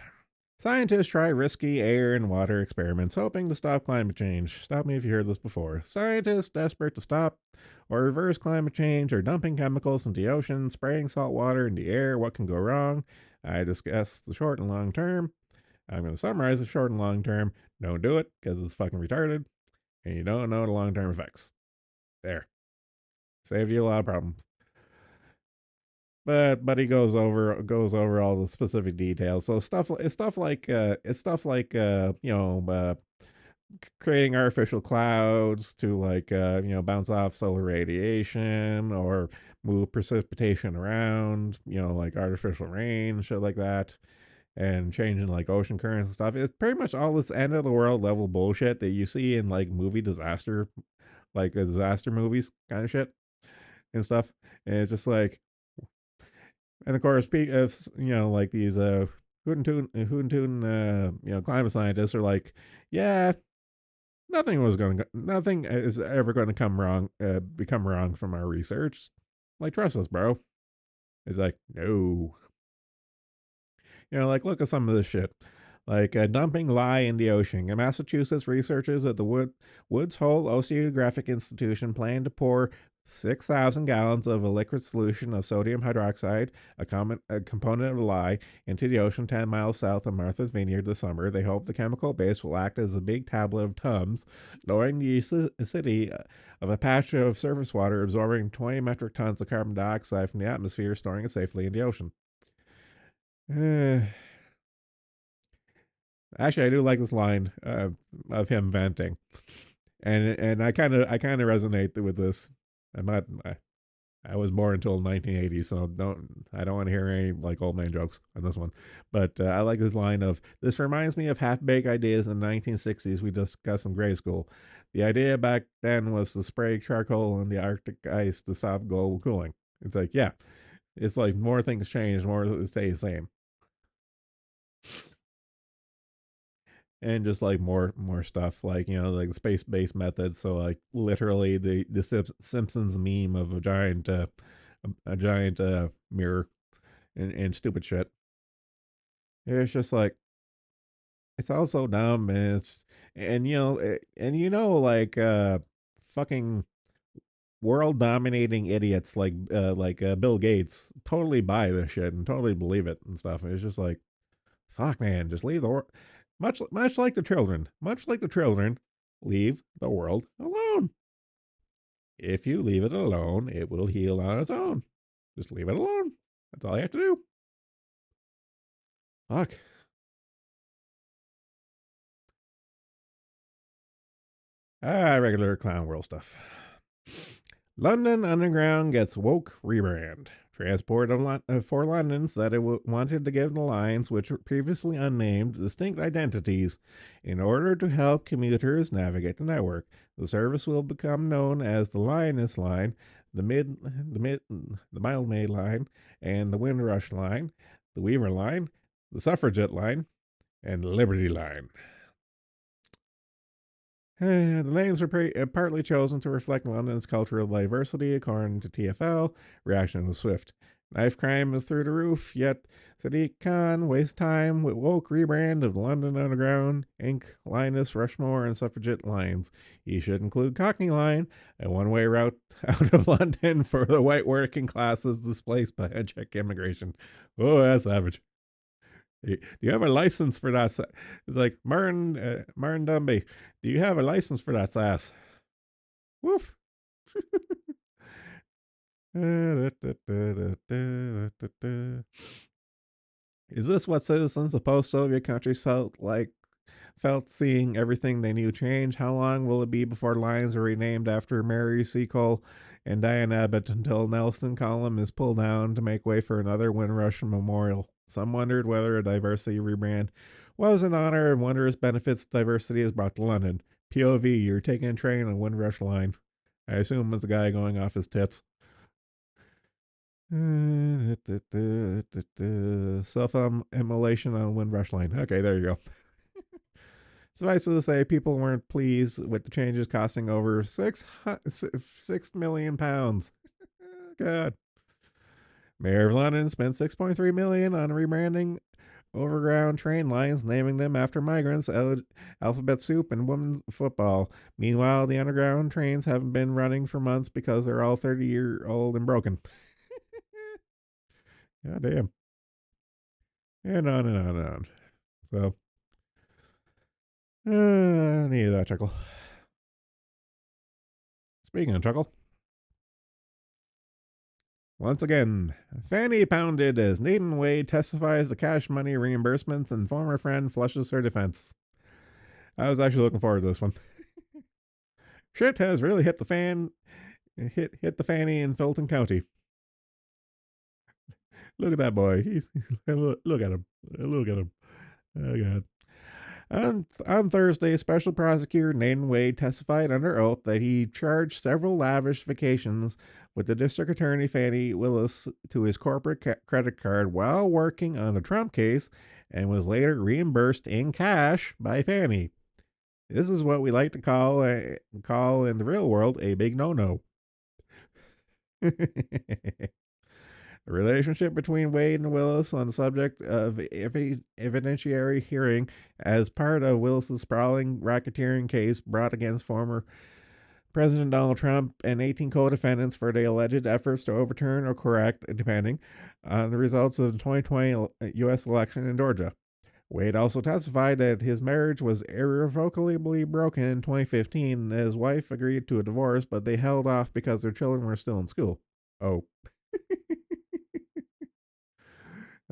Scientists try risky air and water experiments hoping to stop climate change. Stop me if you heard this before. Scientists desperate to stop or reverse climate change are dumping chemicals into the ocean, spraying salt water in the air. What can go wrong? I discuss the short and long term. I'm going to summarize the short and long term. Don't do it because it's fucking retarded and you don't know the long term effects. There. Saved you a lot of problems. But he goes over all the specific details. So stuff like creating artificial clouds to bounce off solar radiation or move precipitation around, like artificial rain, shit like that, and changing like ocean currents and stuff. It's pretty much all this end of the world level bullshit that you see in like disaster movies kind of shit and stuff. And it's just like, and of course, if like these hoot and toon, climate scientists are like, yeah, nothing is ever going to become wrong from our research. Like, trust us, bro. It's like, no. Like, look at some of this shit. Like dumping lye in the ocean. And Massachusetts researchers at the Woods Hole Oceanographic Institution plan to pour 6,000 gallons of a liquid solution of sodium hydroxide, a component of lye, into the ocean 10 miles south of Martha's Vineyard this summer. They hope the chemical base will act as a big tablet of Tums, lowering the acidity of a patch of surface water, absorbing 20 metric tons of carbon dioxide from the atmosphere, storing it safely in the ocean. Actually, I do like this line of him venting, and I kind of resonate with this. I'm not. I was born until 1980, so I don't want to hear any like old man jokes on this one. But I like this line of, "This reminds me of half-baked ideas in the 1960s we discussed in grade school. The idea back then was to spray charcoal in the Arctic ice to stop global cooling." It's like, yeah, it's like more things change, more stay the same, and just like more stuff, like, you know, like space-based methods. So like literally the Simpsons meme of a giant mirror and stupid shit. It's just like, it's all so dumb, and it's, and you know, like fucking world dominating idiots like Bill Gates totally buy this shit and totally believe it and stuff. And it's just like, fuck, man, just leave the world. Much like the children, leave the world alone. If you leave it alone, it will heal on its own. Just leave it alone. That's all you have to do. Fuck. Regular clown world stuff. London Underground gets woke rebrand. Transport for London said it wanted to give the lines, which were previously unnamed, distinct identities in order to help commuters navigate the network. The service will become known as the Lioness Line, the Mildmay Line, and the Windrush Line, the Weaver Line, the Suffragette Line, and the Liberty Line. The names are partly chosen to reflect London's cultural diversity, according to TfL. Reaction was swift. Knife crime is through the roof, yet Sadiq Khan wastes time with woke rebrand of the London Underground, Inc., Linus, Rushmore, and Suffragette lines. He should include Cockney Line, a one-way route out of London for the white working classes displaced by unchecked immigration. Oh, that's savage. Do you have a license for that? It's like, Martin Dumby, do you have a license for that sass? Woof. Is this what citizens of post-Soviet countries felt seeing everything they knew change? How long will it be before lines are renamed after Mary Seacole and Diane Abbott until Nelson Column is pulled down to make way for another Windrush memorial? Some wondered whether a diversity rebrand was in honor of wondrous benefits diversity has brought to London. POV, you're taking a train on Windrush Line. I assume it's a guy going off his tits. Self-immolation on Windrush Line. Okay, there you go. Suffice it to say, people weren't pleased with the changes, costing over £6 million. God. Mayor of London spent $6.3 million on rebranding overground train lines, naming them after migrants, alphabet soup, and women's football. Meanwhile, the underground trains haven't been running for months because they're all 30-year-old and broken. God damn. And on and on and on. So, needed that chuckle. Speaking of chuckle, once again, Fanny pounded as Nathan Wade testifies to cash money reimbursements and former friend flushes her defense. I was actually looking forward to this one. Shit has really hit the fan, hit the Fanny in Fulton County. Look at that boy. Look at him. Look at him. Oh, God. On Thursday, Special Prosecutor Nathan Wade testified under oath that he charged several lavish vacations with the District Attorney Fannie Willis to his corporate credit card while working on the Trump case and was later reimbursed in cash by Fannie. This is what we like to call in the real world a big no-no. The relationship between Wade and Willis on the subject of evidentiary hearing as part of Willis's sprawling racketeering case brought against former President Donald Trump and 18 co-defendants for the alleged efforts to overturn or correct, depending on the results of the 2020 U.S. election in Georgia. Wade also testified that his marriage was irrevocably broken in 2015. His wife agreed to a divorce, but they held off because their children were still in school. Oh.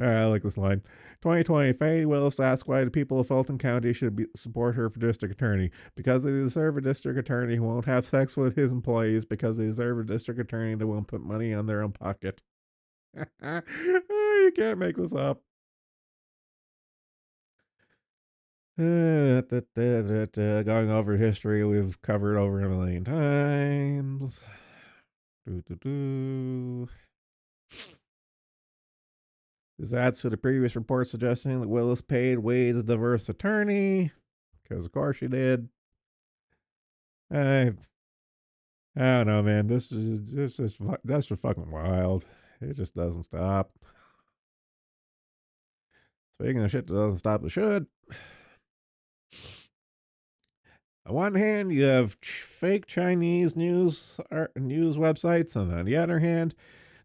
I like this line. 2020, Fannie Willis asked why the people of Fulton County should support her for district attorney. Because they deserve a district attorney who won't have sex with his employees, because they deserve a district attorney that won't put money on their own pocket. You can't make this up. Going over history we've covered over a million times. This adds to the previous report suggesting that Willis paid Wade's diverse attorney, because of course she did. I don't know, man. That's just fucking wild. It just doesn't stop. Speaking of shit that doesn't stop, it should. On one hand, you have fake Chinese news websites, and on the other hand,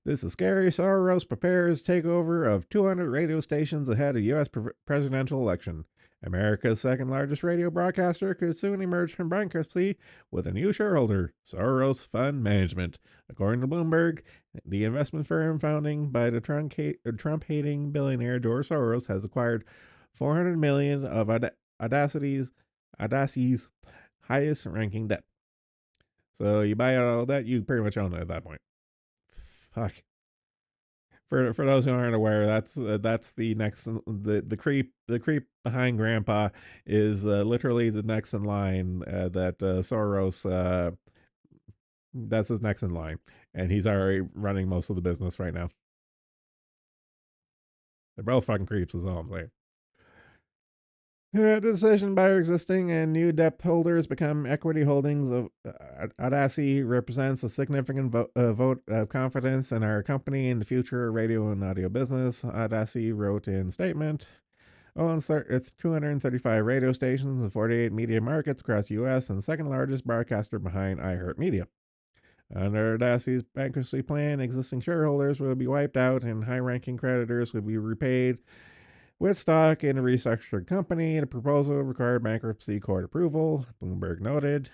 this is scary. Soros prepares takeover of 200 radio stations ahead of U.S. presidential election. America's second largest radio broadcaster could soon emerge from bankruptcy with a new shareholder, Soros Fund Management. According to Bloomberg, the investment firm founding by the Trump-hating billionaire George Soros has acquired $400 million of Audacy's highest-ranking debt. So you buy out all that, you pretty much own it at that point. Fuck. For those who aren't aware, that's the next the creep behind Grandpa is literally the next in line that Soros that's his next in line, and he's already running most of the business right now. They're both fucking creeps, is all I'm saying. The decision by existing and new debt holders become equity holdings of Audacy represents a significant vote of confidence in our company in the future radio and audio business. Audacy wrote in statement, owns 235 radio stations and 48 media markets across the U.S. and second largest broadcaster behind iHeartMedia. Under Audacy's bankruptcy plan, existing shareholders will be wiped out and high-ranking creditors will be repaid with stock in a restructured company. The proposal required bankruptcy court approval, Bloomberg noted.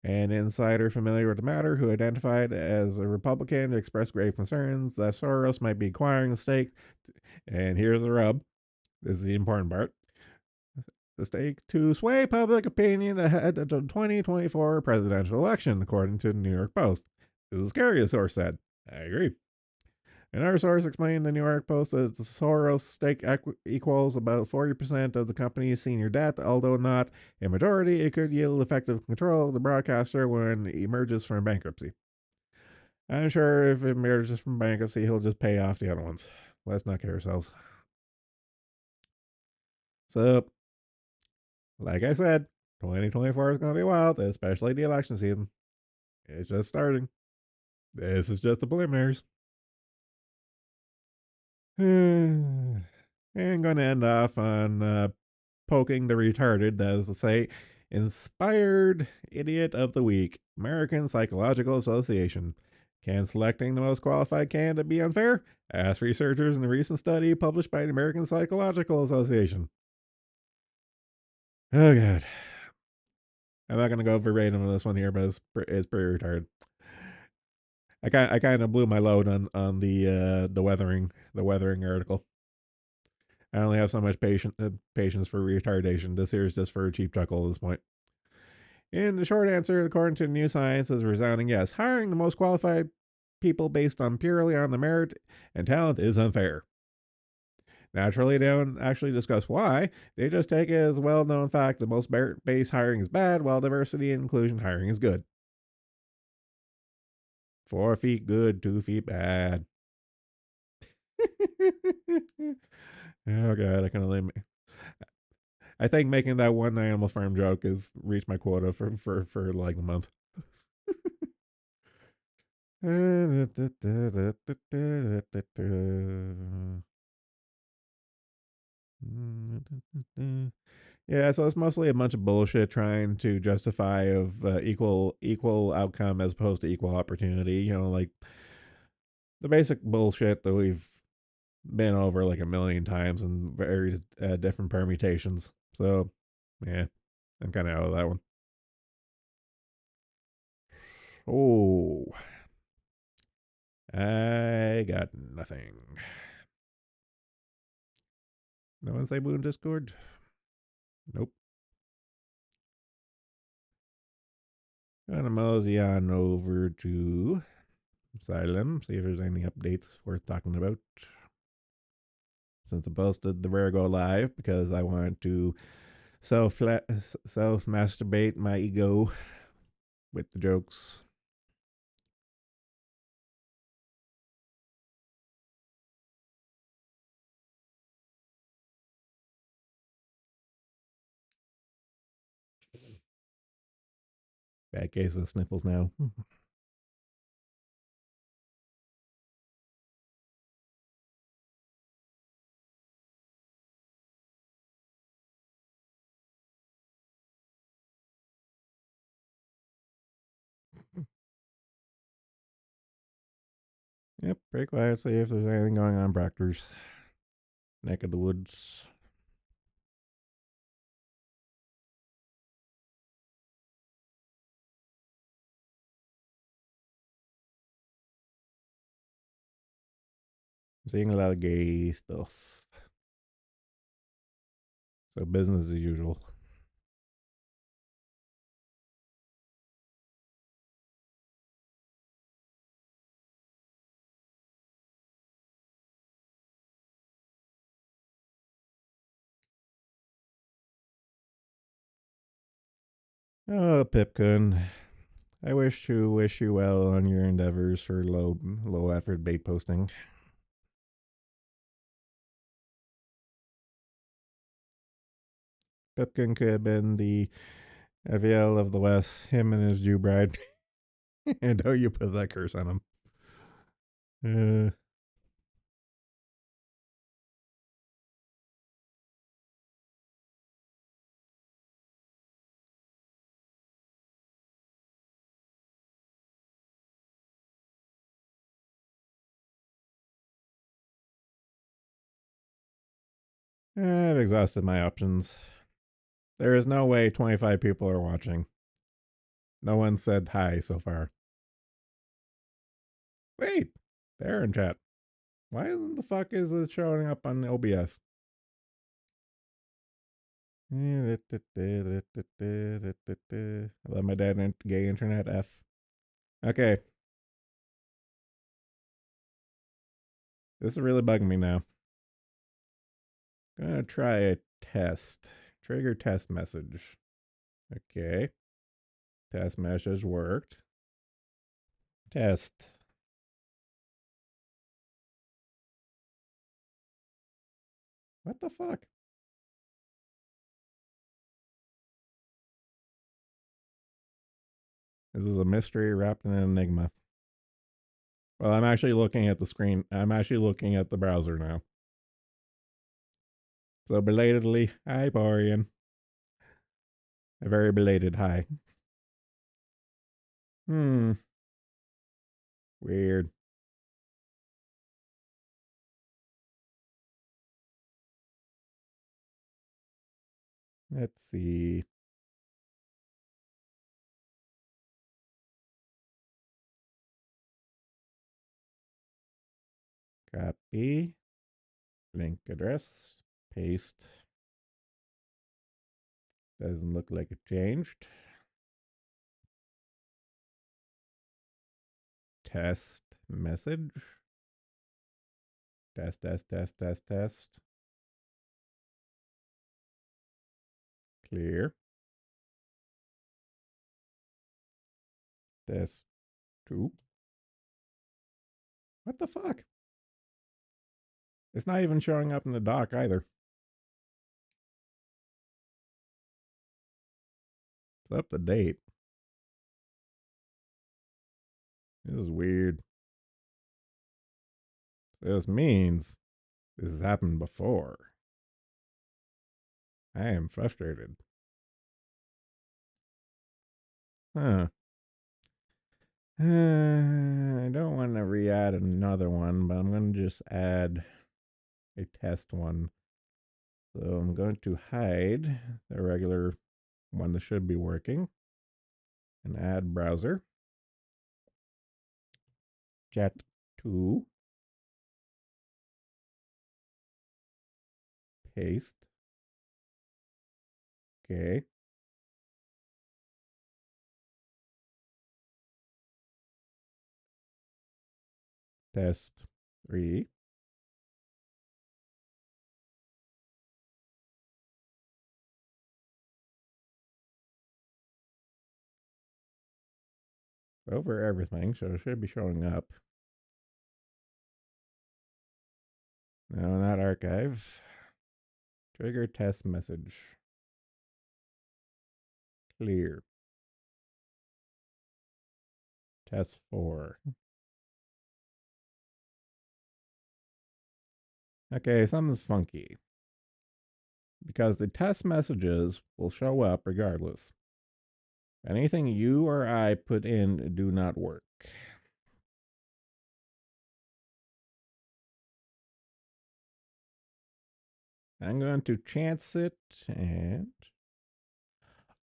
An insider familiar with the matter, who identified as a Republican, expressed grave concerns that Soros might be acquiring a stake. And here's the rub. This is the important part. The stake to sway public opinion ahead of the 2024 presidential election, according to the New York Post. This is scary, a source said. I agree. Another source explained to the New York Post that the Soros stake equals about 40% of the company's senior debt, although not a majority. It could yield effective control of the broadcaster when it emerges from bankruptcy. I'm sure if it emerges from bankruptcy, he'll just pay off the other ones. Let's not kid ourselves. So, like I said, 2024 is going to be wild, especially the election season. It's just starting. This is just the preliminaries. And going to end off on poking the retarded, that is to say, Inspired Idiot of the Week, American Psychological Association. Can selecting the most qualified candidate be unfair? Asked researchers in a recent study published by the American Psychological Association. Oh, God. I'm not going to go verbatim on this one here, but it's pretty retarded. I kind of blew my load on the weathering article. I only have so much patience for retardation. This here is just for a cheap chuckle at this point. In the short answer, according to New Science, is a resounding yes. Hiring the most qualified people based on purely on the merit and talent is unfair. Naturally, they don't actually discuss why. They just take it as a well-known fact that most merit-based hiring is bad, while diversity and inclusion hiring is good. 4 feet good, 2 feet bad. Oh God, I can only. I think making that one Animal Farm joke has reached my quota for like a month. Yeah, so it's mostly a bunch of bullshit trying to justify of equal outcome as opposed to equal opportunity. Like the basic bullshit that we've been over like a million times in various different permutations. So, yeah, I'm kind of out of that one. Oh, I got nothing. No one say Boon Discord? Nope. Gonna mosey on over to Asylum, see if there's any updates worth talking about. Since I posted the Virgo live because I wanted to self masturbate my ego with the jokes. Bad case of sniffles now. Yep, pretty quiet. See if there's anything going on Proctor's neck of the woods. I'm seeing a lot of gay stuff. So business as usual. Oh, Pipkin. I wish you well on your endeavors for low effort bait posting. Pipkin could have been the Aviel of the West, him and his Jew bride. And how you put that curse on him. I've exhausted my options. There is no way 25 people are watching. No one said hi so far. Wait, they're in chat. Why isn't the fuck is it showing up on OBS? I love my dad and gay internet F. Okay. This is really bugging me now. Gonna try a test. Trigger test message. Okay. Test message worked. Test. What the fuck? This is a mystery wrapped in an enigma. Well, I'm actually looking at the screen. I'm actually looking at the browser now. So belatedly, hi, Borian. A very belated hi. Weird. Let's see. Copy. Link address. Paste. Doesn't look like it changed. Test message. Test. Clear. Test 2. What the fuck? It's not even showing up in the doc either. It's up to date. This is weird. This means this has happened before. I am frustrated. Huh. I don't want to re-add another one, but I'm going to just add a test one. So I'm going to hide the regular one that should be working and add browser. Chat 2. Paste. Okay. Test 3. Over everything, so it should be showing up. No, not archive. Trigger test message. Clear. Test 4. Okay, something's funky. Because the test messages will show up regardless. Anything you or I put in do not work. I'm going to chance it and...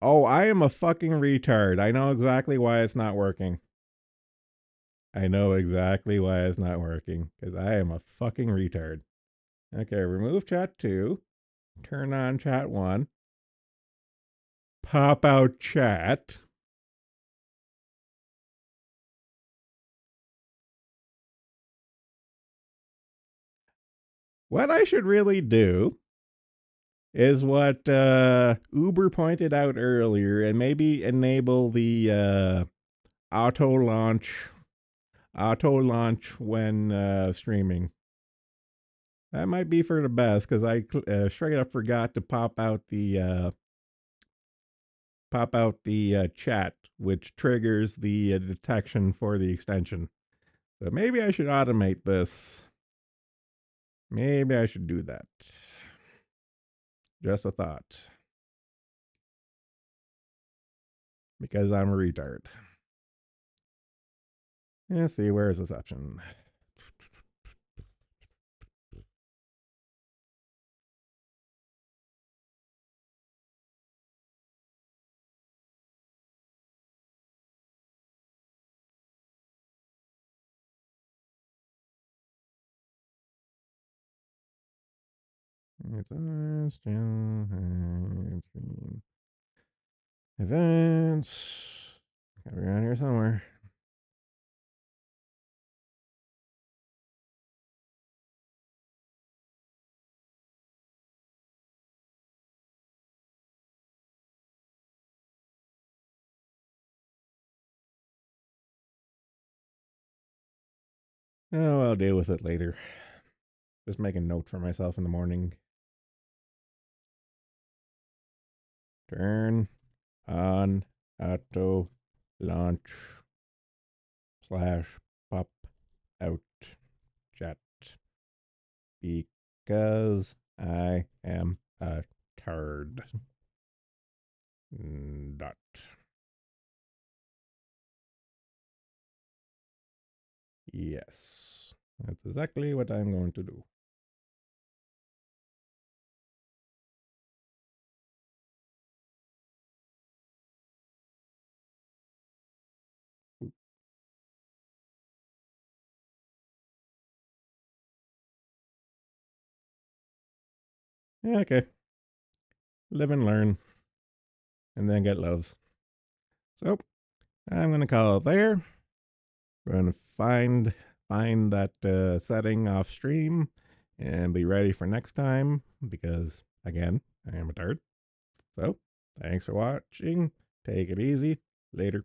Oh, I am a fucking retard. I know exactly why it's not working. I know exactly why it's not working. Because I am a fucking retard. Okay, remove chat 2. Turn on chat 1. Pop out chat. What I should really do is what Uber pointed out earlier and maybe enable the auto launch when streaming. That might be for the best because I straight up forgot to pop out the chat, which triggers the detection for the extension. So maybe I should automate this. Maybe I should do that. Just a thought. Because I'm a retard. Let's see, where is this option? It's events. Gotta be around here somewhere. Oh, I'll deal with it later. Just make a note for myself in the morning. Turn on auto launch / pop out chat because I am a turd. Dot. Yes, that's exactly what I'm going to do. Yeah, okay. Live and learn. And then get loves. So I'm gonna call it there. We're gonna find that setting off stream and be ready for next time because again, I am a turd. So thanks for watching. Take it easy. Later.